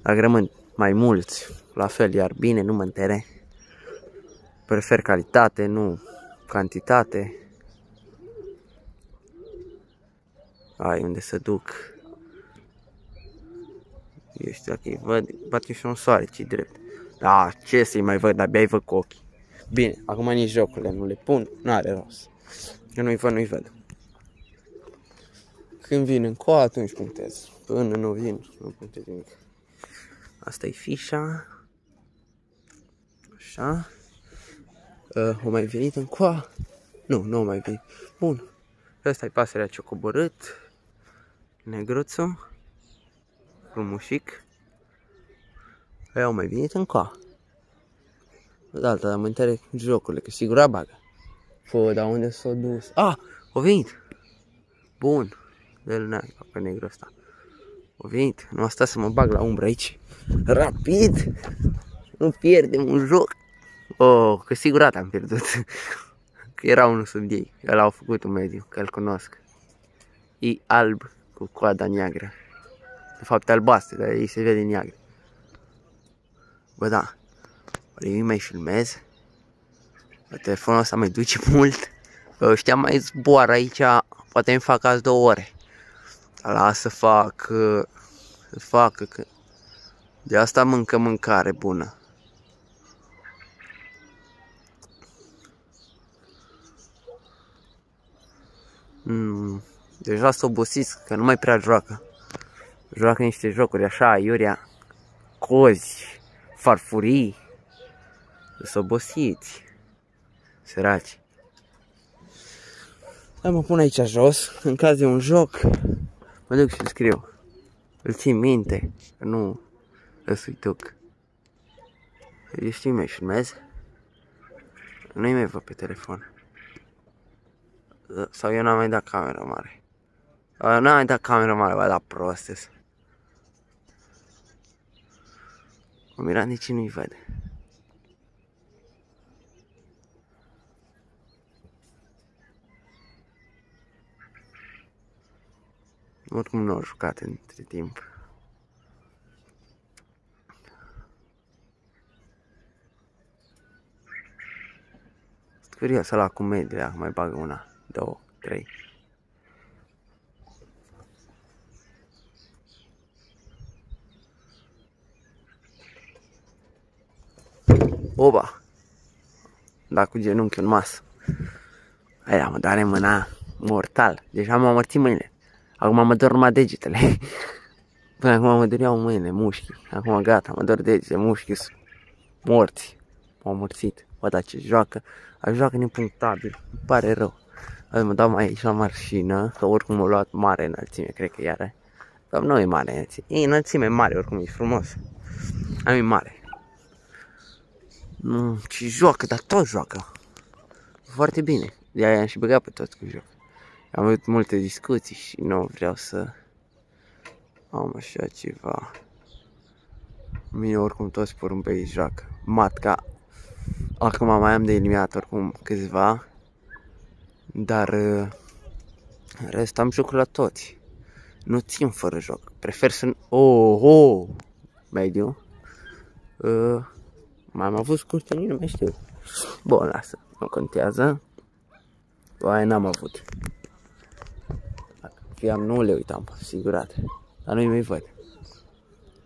Dacă rămân mai mulți, la fel, iar bine, nu mă întere. Prefer calitate, nu cantitate. Ai unde să duc. Eu știu dacă îi văd, bate și un soare, ce-i drept. Da, ce să-i mai văd, abia îi văd cu ochii. Bine, acum nici jocurile nu le pun, nu are rost. Eu nu-i văd, nu-i văd. Când vin încoa, atunci punctez. Până nu vin, nu punctez nimic. Asta e fișa. Așa. O mai venit încoa? Nu, nu o mai venit. Bun. Ăsta e pasărea ce-a coborât. Negruțul. Frumușic. Aia au mai venit încoa. Da, alta, dar mă întreb jocurile, că sigur bagă. Fă, dar unde s-a dus? Ah, o venit! Bun. De-l n-ai, pe negru ăsta. O venit. Nu asta să mă bag la umbră aici. Rapid! Nu pierdem un joc. Oh, că sigur am pierdut. Că era unul sub ei. El au făcut un mediu, că îl cunosc. E alb cu coada neagră. De fapt albastră, dar ei se vede neagră. Bă, da. Oare eu mai filmez? Bă, telefonul ăsta mai duce mult. Ăștia mai zboară aici. Poate îmi fac azi 2 ore. Dar lasă să facă că... De asta mâncă mâncare bună. Deja s-o obosiți, că nu mai prea joacă. Joacă niște jocuri așa, iurea, cozi, farfurii. S-o obosiți, săraci. Dar mă pun aici jos, în caz de un joc, mă duc și îl scriu. Îl țin minte, că nu îl suituc. Eu știu, mai filmez. Nu-i mai văd pe telefon. Sau eu n-am mai dat camera mare. N-am mai dat camera mare, bă, da prostesc. Mă miram de ce nu-i văd. Oricum nu au jucat între timp. Sunt curios ăla cu media, mai bagă 1, 2, 3. Oba! Da, cu genunchiul în masă. Aia mă doare mâna mortal. Deja m-am amorțit mâinile. Acum mă dor numai degetele. Până acum mă doreau mâinile, mușchii. Acum gata, mă dor degete, mușchii sunt morți. M-au amorțit. Bă, dar ce joacă. Joacă nepunctabil. Îmi pare rău. Azi mă dau mai aici la mașină. Că oricum m-a luat mare înălțime, cred că iară. Dar nu e mare înălțime. E înălțime mare, oricum e frumos. Am e mare. Ce joacă, dar tot joacă. Foarte bine. De-aia am și băgat pe toți cu joc. Am avut multe discuții și nu vreau să am așa ceva. Mine oricum toți porumbei joacă. Matca. Acum mai am de eliminat oricum câțiva. Dar rest am jocul la toți. Nu țin fără joc. Prefer să... Mediu. Mai am avut scurte, nu mai știu. Bun, lasă. Nu contează. Aia n-am avut. Chiar nu le uitam, sigurat. Dar nu-i mai văd.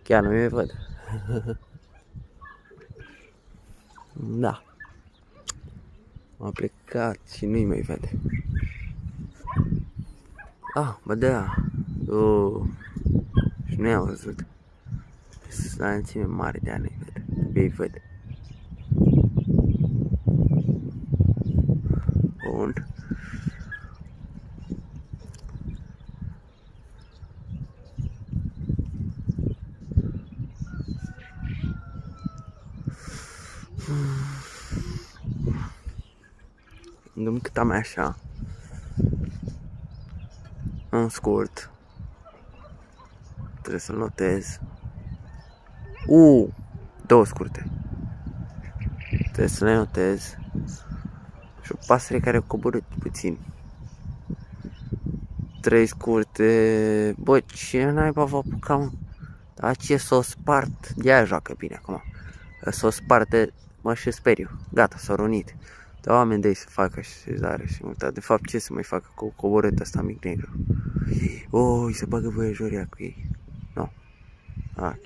Chiar nu-i mai văd. Da. M-a plecat și nu-i mai văd. Ah, bă da. Și nu i-am văzut. Sunt la înălțime mare, de-aia nu-i văd. Abia-i văd. Bun. Dăm cât am așa. În scurt. Trebuie să-l notez. 2 scurte. Trebuie să le notez. Și o pasăre care a coborât puțin. 3 scurte. Bă, ce naiba vă apucam? Dar ce s-o spart? De-aia joacă bine acum. S-o sparte, mă și speriu. Gata, s-au runit. Dar oameni de-ai să facă așezare și multe. De fapt, ce să mai facă cu coborât ăsta mic negru? Îi se bagă voiejoria cu ei. Nu.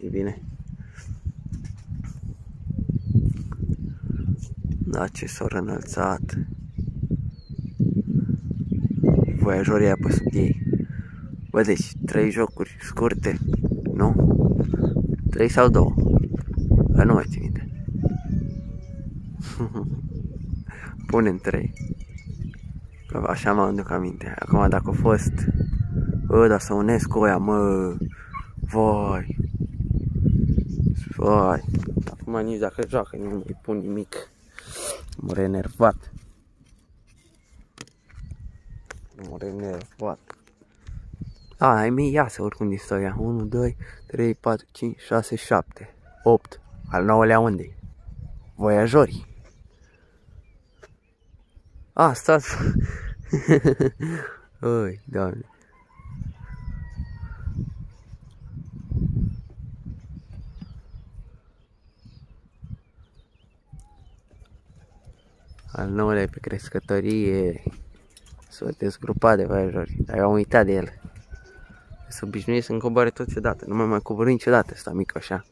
E bine. Da, ce s-au înălțat. Voiejoria pe sub ei. Bă, deci, 3 jocuri scurte. Nu? 3 sau 2? Nu mai țin minte. Punem 3. Că așa mă aduc aminte. Acum dacă a fost... dar să unesc cu oia, mă... Vai... Acum nici dacă joacă, nu mai pun nimic. M-am enervat. M-am enervat. Ai mei, ia să urc în istoria. 1, 2, 3, 4, 5, 6, 7, 8. Al 9-lea unde-i? Voiajorii. Stați. Oi, Doamne. Al 9-lea pe crescătorie. S-a dezgrupat de voiajori. Dar eu am uitat de el. Să obișnuit să-mi coboare tot odată. Nu mai cobor niciodată ăsta mic așa.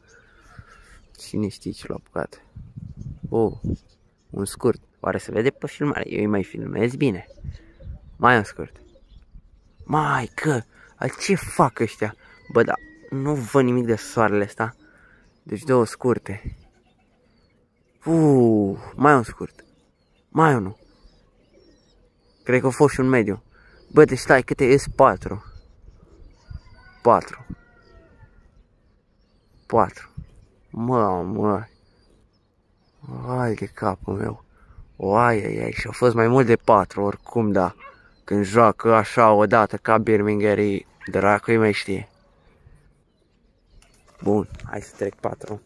Cine știe ce l-a apucat. Un scurt. Oare se vede pe filmare? Eu îi mai filmez bine. Mai un scurt. Ce fac ăștia? Bă, da, nu văd nimic de soarele ăsta. Deci două scurte. Mai un scurt. Mai unul. Cred că a fost și un mediu. Bă, deci stai, câte ies? 4. 4. Mă. Hai de capul meu. Ai, și-a fost mai mult de 4, oricum, da. Când joacă așa odată ca Birmingherii, dracu-i mai știe. Bun, hai să trec 4.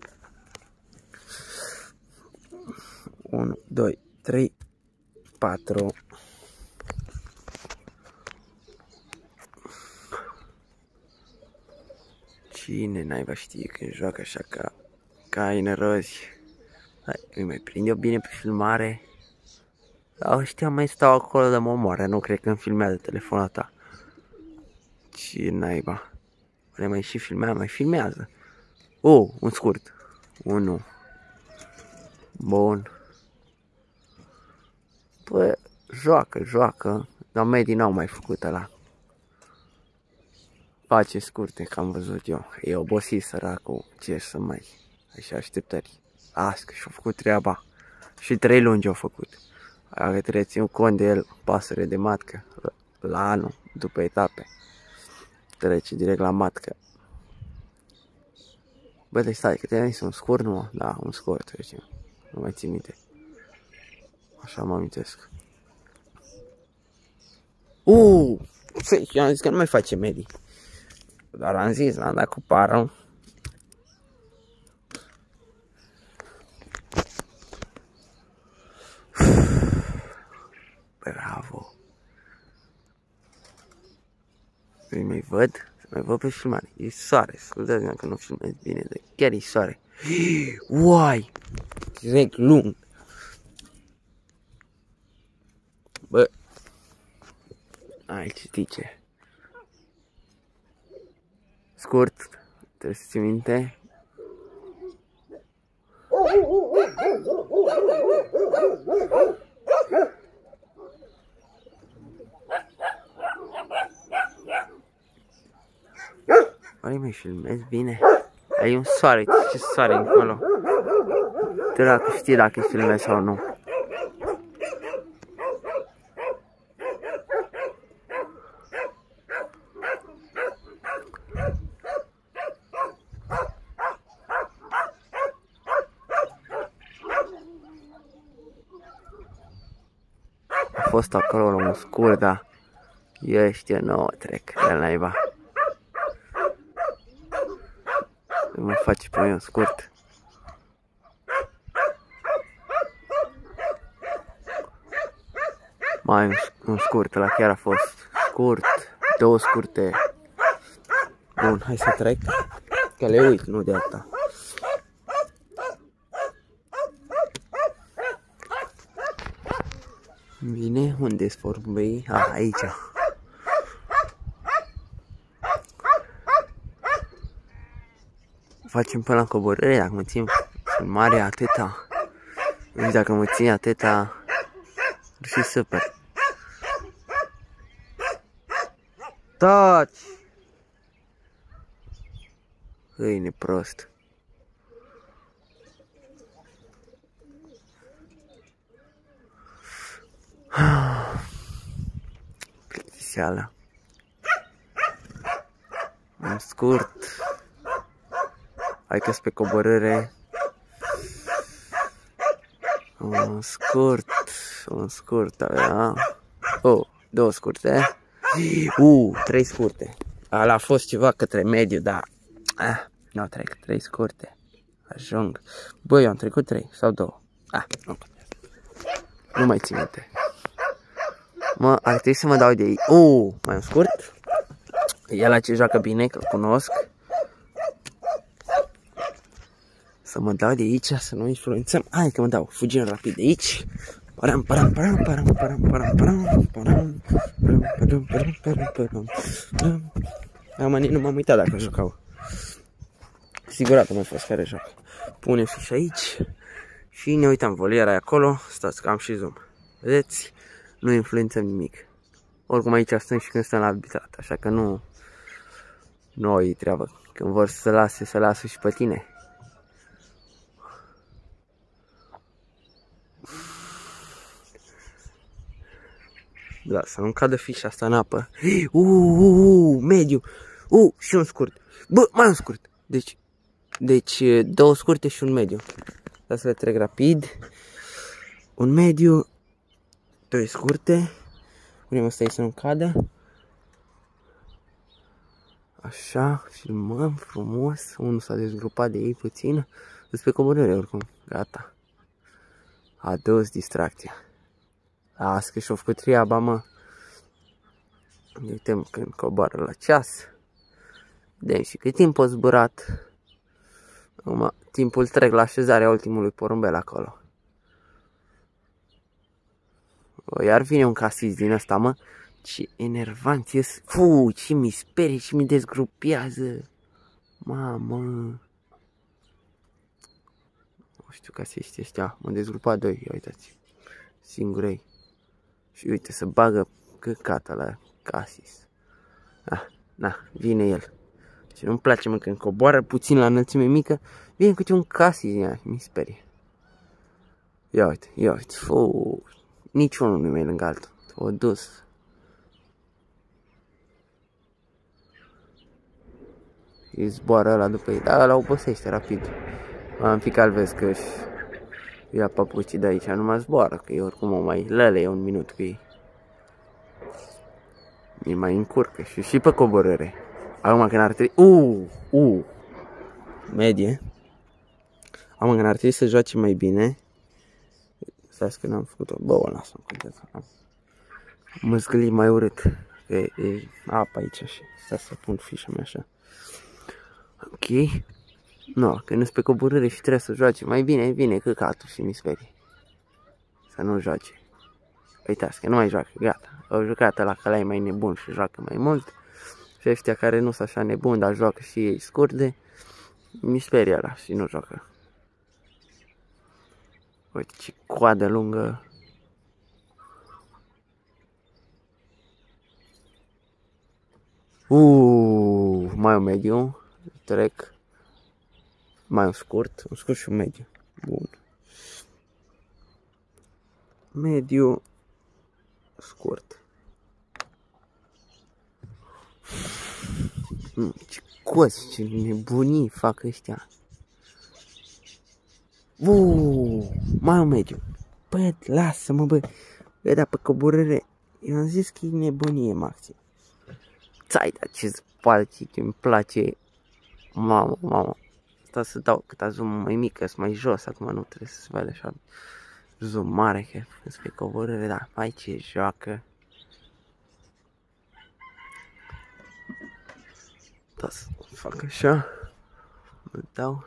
1, 2, 3, 4. Cine naiba știe când joacă așa ca ai nărozi. Hai, îi mai prind eu bine pe filmare. Dar ăștia mai stau acolo de mă omoară, nu cred că îmi filmează telefonul ta. Ce naiba. Le mai și filmează. Un scurt. 1. Bun. Păi, joacă. Dar medii n-au mai făcut ăla. Face scurte, că am văzut eu. E obosit săracul. Ce să mai... Așa așteptări. Ască și-a făcut treaba. Și 3 lungi au făcut. Dacă trebuie ținut cont de el, pasăre de matcă. La anul, după etape. Trece direct la matcă. Bă, deci stai, că te-ai zis un scurt, nu? Da, un scurt, nu mai țin minte. Așa mă amintesc. Eu am zis că nu mai face medii. Dar am zis, l-am dat cu pară. Bravo. Îi mai văd? Să mai văd pe filmare. E soare, să-l dă că nu filmez bine, dar chiar e soare. Uai! Direct lung. Bă. Ai ce. Scurt, trebuie să ții minte. Oare mai filmezi bine? Ai un soare, ce soare încolo. Dracu știi dacă îi filmezi sau nu. A fost acolo un scurt, dar ăștia nouă trec de naiba. Nu mai face pe un scurt. Mai un scurt, ăla chiar a fost scurt, 2 scurte. Bun, hai să trec, că le uit, nu de asta. Bine, unde-s porumbei? Aici. Facem până la coborâre, dacă mă țin filmarea atâta. Deci dacă mă țin atâta, ar fi super. Taci! Câine prost. Plictiseală. Un scurt. Hai că-s pe coborâre. Un scurt avea. Două scurte. 3 scurte. Ala a fost ceva către mediu, dar nu trec, 3 scurte. Ajung. Băi, eu am trecut 3 sau 2. Nu contează. Nu mai țin minte. Ar trebui să mă dau de ei. Mai un scurt. El la ce joacă bine, că-l cunosc. Să mă dau de aici, să nu influențăm. Hai că mă dau, fugim rapid de aici. Nici nu m-am uitat dacă jucau. Sigurat că mai fost care joacă. Pune fișa aici. Și ne uităm, voliera e acolo. Stați că am și zoom. Vedeți? Nu influențăm nimic. Oricum aici stăm și când stăm la arbitrat. Așa că nu au ei treabă. Când vor să lase, să lasă și pe tine. Da, să nu cadă fișa asta în apă. Mediu. Și un scurt. Bă, mai un scurt. Deci 2 scurte și un mediu. Da, să le trec rapid. Un mediu. 2 scurte. Punem asta aici să nu cadă. Așa, filmăm frumos. Unul s-a dezgrupat de ei puțin. Despre coborâre oricum. Gata. A dus distracția. Las că și-o făcut treaba, mă. Uităm când coboară la ceas. Vedem și cât timp a zburat. Acum, timpul trec la așezarea ultimului porumbel acolo. Iar vine un casist din ăsta, mă. Ce enervant ies. Ce mi sperie, ce mi dezgrupează. Mamă. Nu știu casiștii ăștia. M-am dezgrupat 2, ia uitați. Singurei. Și uite, să bagă căcata la casis. Vine el. Și nu-mi place, mă, când coboară puțin la înălțime mică, vine câte un casis, mi sperie. Ia uite. Niciunul nu e lângă altul. O dus. Îi zboară ăla după ei. Dar ăla obosește rapid. Am picat, vezi că își ia papucii de aici, numai zboară, că e oricum o mai lăleie un minut cu ei. E mai încurcă și pe coborâre. Acum când ar trebui... Medie. Acum când ar trebui să joace mai bine. Stați că n-am făcut-o. Bă, lasă-mi contează. Mă zgâli mai urât. Că e apă aici și stai să pun fișa mea așa. Ok. Când ești pe coborâre și trebuie să joace mai bine, vine căcatul și mi sperie. Să nu joace. Uitați că nu mai joacă, gata. Au jucat ăla că ăla e mai nebun și joacă mai mult. Și ăștia care nu sunt așa nebuni, dar joacă și ei scurde, mi sperie ăla și nu joacă. Uite ce coadă lungă. Mai un mediu. Trec. Mai un scurt și un mediu. Bun. Mediu. Scurt. Ce cozi, ce nebunii fac ăștia. Mai un mediu. Bă, lasă-mă, bă. Dar pe coborâre, eu am zis că e nebunie maxim. Țai, dar ce spalci, ce îmi place. Mamă. Asta să dau câta zoom mai mică, sunt mai jos, acum nu trebuie să se vadă așa zoom mare, că sunt pe coborâre, dar mai ce joacă. Da, să fac așa, îl dau.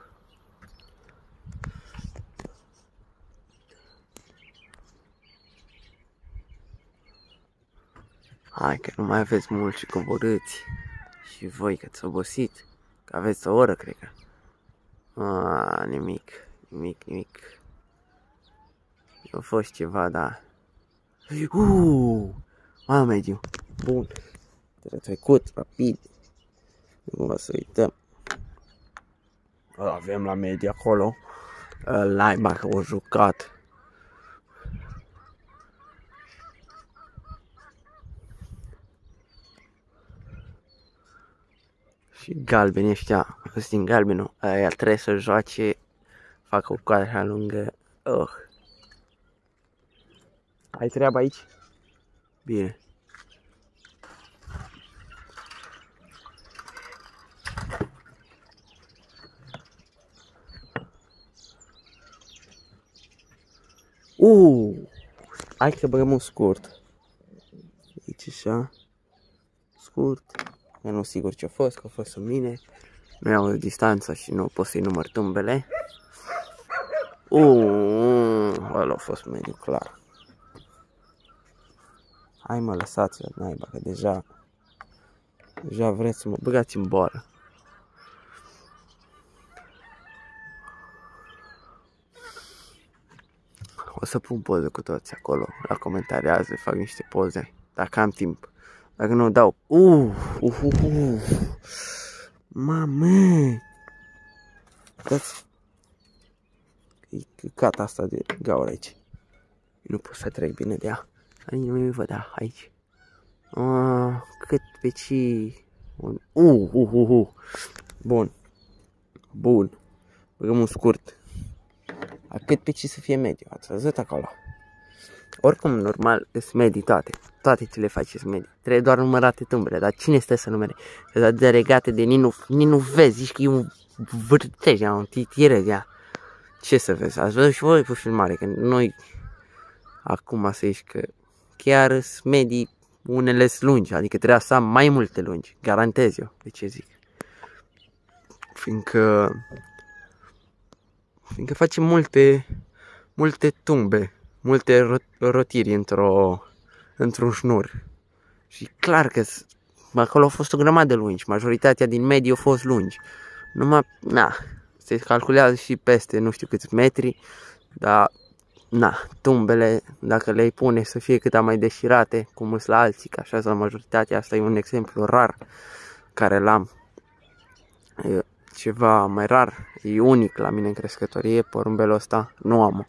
Hai că nu mai aveți mult și coborâți. Și voi că ați obosit. Că aveți o oră, cred că. Nimic. A fost ceva, da. Mai mediu. Bun. Trebuie trecut rapid. Nu vă să uităm. Avem la mediu acolo. Laiba că o jucat. Și galbenii ăștia, din galbenul, aia trebuie să joace, facă o coadă așa lungă. Ai treabă aici? Bine. Hai că băgăm un scurt. Aici așa. Scurt. Eu nu sigur ce a fost, că a fost în mine. Nu iau distanța și nu pot să-i număr tumbele. Ăla a fost mediu clar. Hai mă, lăsați-o, naiba, că deja vreți să mă băgați în boală. O să pun poze cu toți acolo, la comentariază, fac niște poze, dacă am timp. Dacă nu dau, mamă, dați, e căcata asta de gaură aici. Nu pot să trec bine de ea. Aici nu mai văd, da, aici. Cât peci. Bun. Bun. Băgăm un scurt. Cât peci să fie mediu. Ați văzut acolo. Oricum, normal, sunt medii toate. Toate ce le faceți medii. Trebuie doar numărate tumbele. Dar cine stă să numere? Să de regate de nici nu vezi. Zici că e un vârtej, un titirez, ea. Ce să vezi? Ați văzut și voi pe filmare. Că noi acum să zici că chiar sunt medii, unele sunt lungi, adică trebuia să am mai multe lungi, garantez eu, de ce zic. Fiindcă facem multe tumbe, multe rotiri într-un șnur. Și clar că acolo au fost o grămadă de lungi, majoritatea din medii au fost lungi. Numai, se calculează și peste nu știu câți metri, dar tumbele, dacă le-ai pune să fie cât mai deșirate, cum sunt la alții, că așa la majoritatea, asta e un exemplu rar care l-am. Ceva mai rar, e unic la mine în crescătorie, porumbelul ăsta nu am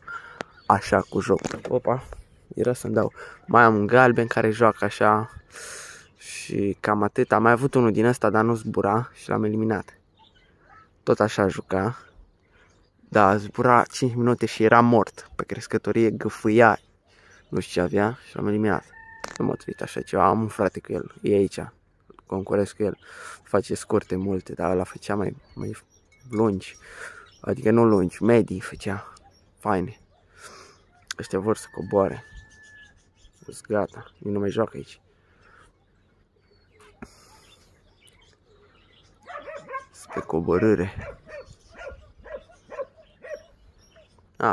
așa cu joc. Opa, era să-mi dau. Mai am un galben care joacă așa și cam atât. Am mai avut unul din ăsta, dar nu zbura și l-am eliminat. Tot așa juca. Da, zbura 5 minute și era mort. Pe crescătorie gâfâia, nu știu ce avea și l-am eliminat. Nu mă uit așa ceva, am un frate cu el, e aici, concurez cu el. Face scurte multe, dar ăla făcea mai lungi. Adică nu lungi, medii făcea, faine. Ăștia vor să coboare. Sunt gata, nu mai joacă aici. Spre coborâre.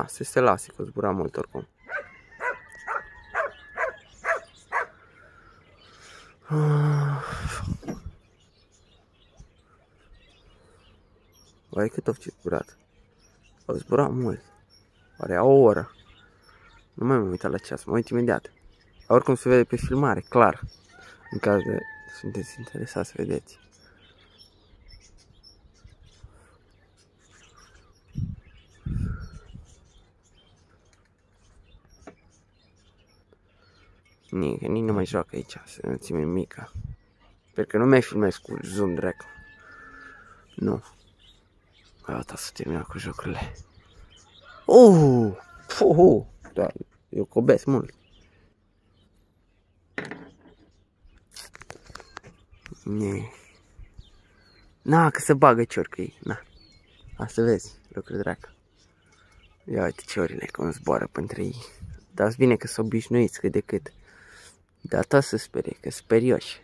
Se lasă, că zbura mult oricum. Oare cât au zburat? Au zburat mult. Oare o oră? Nu mai m-am uitat la ceas, mă uit imediat. Oricum se vede pe filmare, clar. În caz de sunteți interesați să vedeți. Nici nu mai joacă aici, să nu ține mică. Sper că nu mai filmez cu zoom direct. Nu. Gata, să terminat cu jocurile. Da, eu cobesc mult. Că se bagă ciorcăi. Asta vezi, lucru dracu. Ia uite ciorile cum zboară pântre ei. Dar bine că s-o obișnuiți cât de cât. Dar tot să sperie, că sperioși.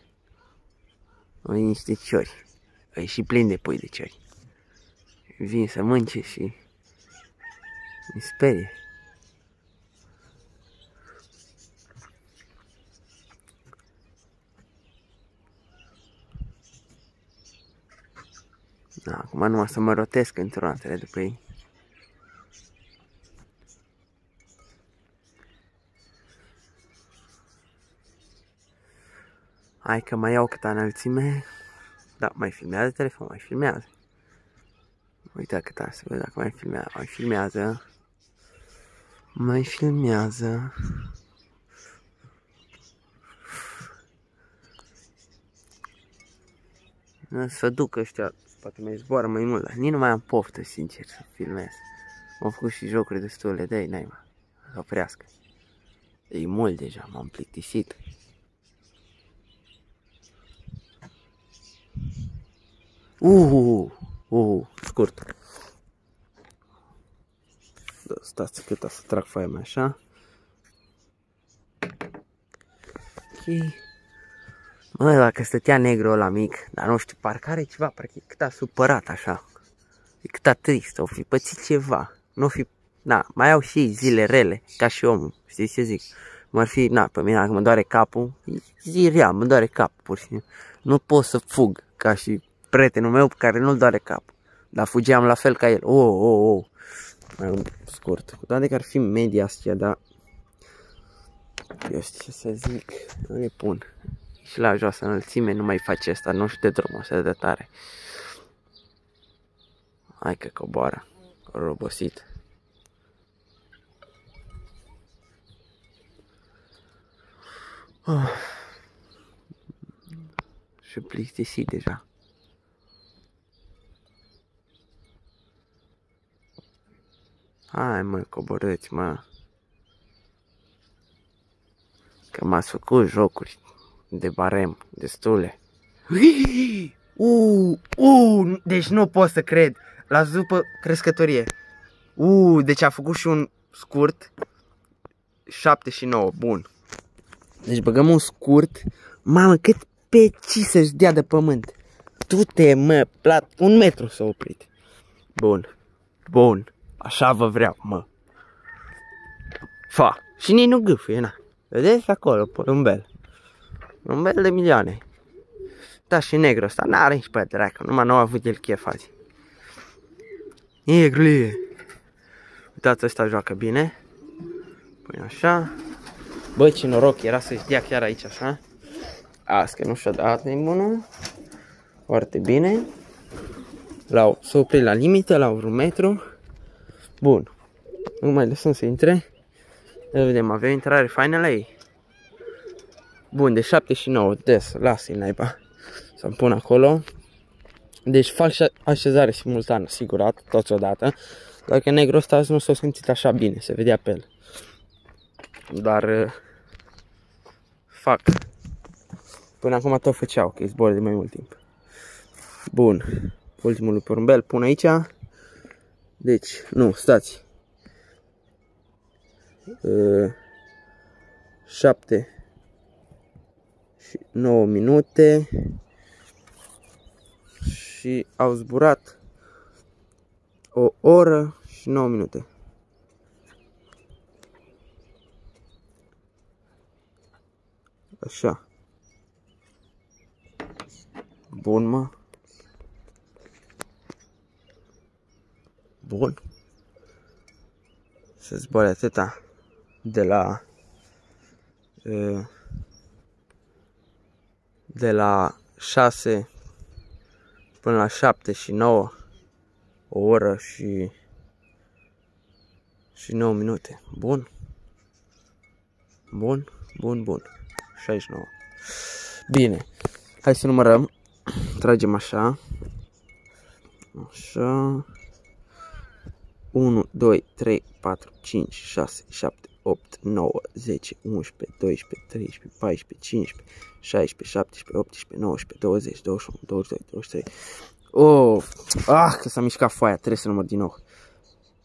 Au niște ciori. E și plin de pui de ciori. Vin să mănânce și îmi sperie. Acum numai să mă rotesc într-o dată după ei. Hai că mai iau câtă înălțime. Da, mai filmează telefon, mai filmează. Uite cât ar să văd dacă mai filmează. Mai filmează. Să duc ăștia, poate mai zboară mai mult, dar nici nu mai am poftă, sincer, să filmez. Am făcut și jocuri destule de ei, n-ai mă, să oprească. E mult deja, m-am plictisit. Scurt. Da, stați cât să trag foaia mea așa. Ok. Mă, dacă stătea negru ăla mic, dar nu știu, parcă are ceva, parcă e cât a supărat așa. E cât a trist, o fi pățit ceva. Nu fi, na, mai au și zile rele, ca și omul, știi ce zic? M-ar fi, na, pe mine dacă mă doare capul, zi rea, mă doare capul, pur și simplu. Nu pot să fug, ca și prietenul meu pe care nu-l doare capul. Dar fugeam la fel ca el. Mai scurt. Cu toate că ar fi media astea, dar eu știu ce să zic, nu le pun. Și la joasă înălțime nu mai face asta, nu știu de drumul ăsta de tare. Hai că coboară, robosit. Și plictisit deja. Hai mă, coborâți mă. Că m-ați făcut jocuri de barem destule. Deci nu pot să cred. La zupă crescătorie. Deci a făcut și un scurt. 7 și 9, bun. Deci băgăm un scurt. Mamă, cât pe ce să-și dea de pământ. Du-te mă, plat, 1 metru s-a oprit. Bun. Așa vă vreau, mă. Fa. Și nici nu gâfâie, na. Vedeți acolo, porumbel. Porumbel de milioane. Da, și negru ăsta, n-are nici pe dracu, numai n-au avut el chef azi. Negrulie. Uitați, ăsta joacă bine. Păi așa. Bă, ce noroc era să-și dea chiar aici, așa. Azi că nu și-a dat nebunul. Foarte bine. S-a oprit la limită, la 1 metru. Bun. Nu mai lăsăm să intre. Vedem, avem intrare faină la ei. Bun, de 7 și 9, des, lasă-i naiba. Să-mi pun acolo. Deci fac așezare simultană, sigurat, toți odată. Dacă negru ăsta azi nu s-a simțit așa bine, se vedea pe el. Dar fac. Până acum tot făceau, că îi zbor de mai mult timp. Bun, ultimul porumbel pun aici. Deci, nu, stați. 7 și 9 minute. Și au zburat 1 oră și 9 minute. Așa. Bun, mă. Bun. Să zboare atâta de la 6 până la 7 și 9, 1 oră și 9 minute. Bun. 69. Bine. Hai să numărăm. Tragem așa. Așa. 1, 2, 3, 4, 5, 6, 7, 8, 9, 10, 11, 12, 13, 14, 15, 16, 17, 18, 19, 20, 21, 22, 23. Că s-a mișcat foaia, trebuie să număr din nou.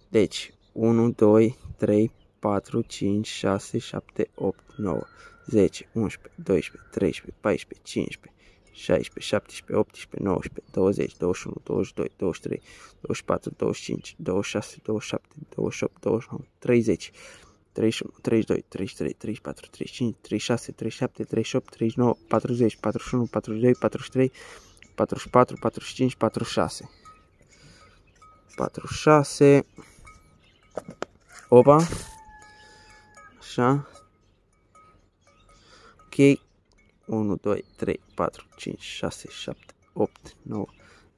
Deci, 1, 2, 3, 4, 5, 6, 7, 8, 9, 10, 11, 12, 13, 14, 15, 16, 17, 18, 19, 20, 21, 22, 23, 24, 25, 26, 27, 28, 29, 30, 31, 32, 33, 34, 35, 36, 37, 38, 39, 40, 41, 42, 43, 44, 45, 46. 46. Opa. Așa. Ok. 1, 2, 3, 4, 5, 6, 7, 8, 9,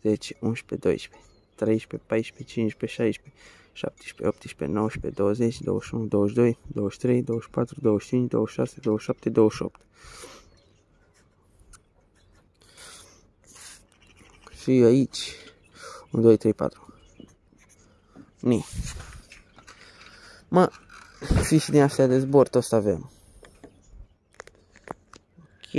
10, 11, 12, 13, 14, 15, 16, 17, 18, 19, 20, 21, 22, 23, 24, 25, 26, 27, 28. Și aici 1, 2, 3, 4. Mă, fișe din astea de zbor tot să avem. Ok.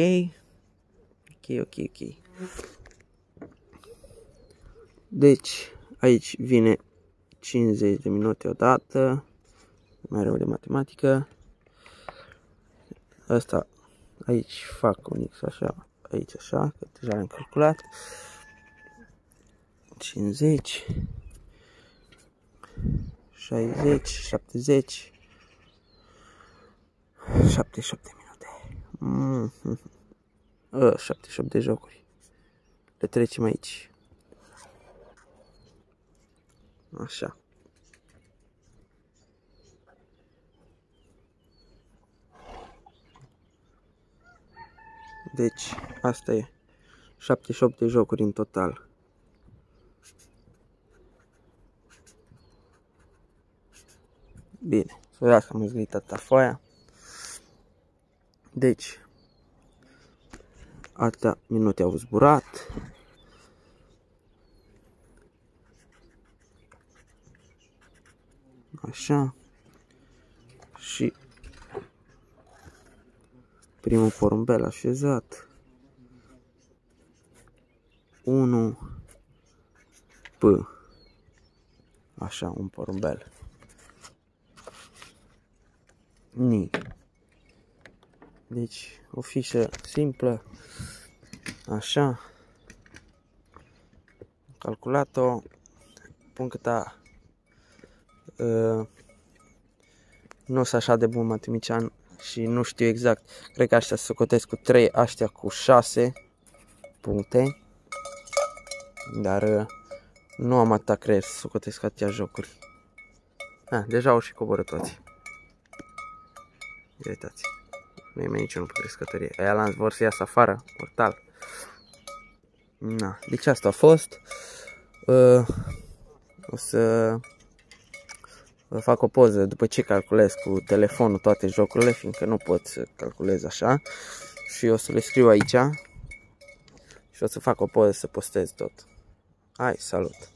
Deci, aici vine 50 de minute odată. Mai rău de matematică. Asta, aici fac un X așa, aici așa, că deja l-am calculat. 50, 60, 70, 77 minute. 78 de jocuri. Le trecem aici. Așa. Deci, asta e. 78 de jocuri în total. Bine, să vedeți că am zgâit atâta foaia. Deci, atâtea minute au zburat. Așa. Și primul porumbel așezat. 1 P. Așa, un porumbel. Ni. Deci, o fișă simplă. Așa. Calculat-o. Puncta. Nu sunt așa de bun matematician și nu știu exact. Cred că aștia se socotesc cu 3, aștia cu 6 puncte. Dar nu am atâta creier să socotesc atâtea jocuri. Deja au și coborât toți. Ia uitați. Nu e mai niciunul pe crescătorie. Aia lanț vor să iasă afară. Mortal. Deci asta a fost. O să fac o poză după ce calculez cu telefonul toate jocurile, fiindcă nu pot să calculez așa. Și o să le scriu aici. Și o să fac o poză să postez tot. Hai, salut!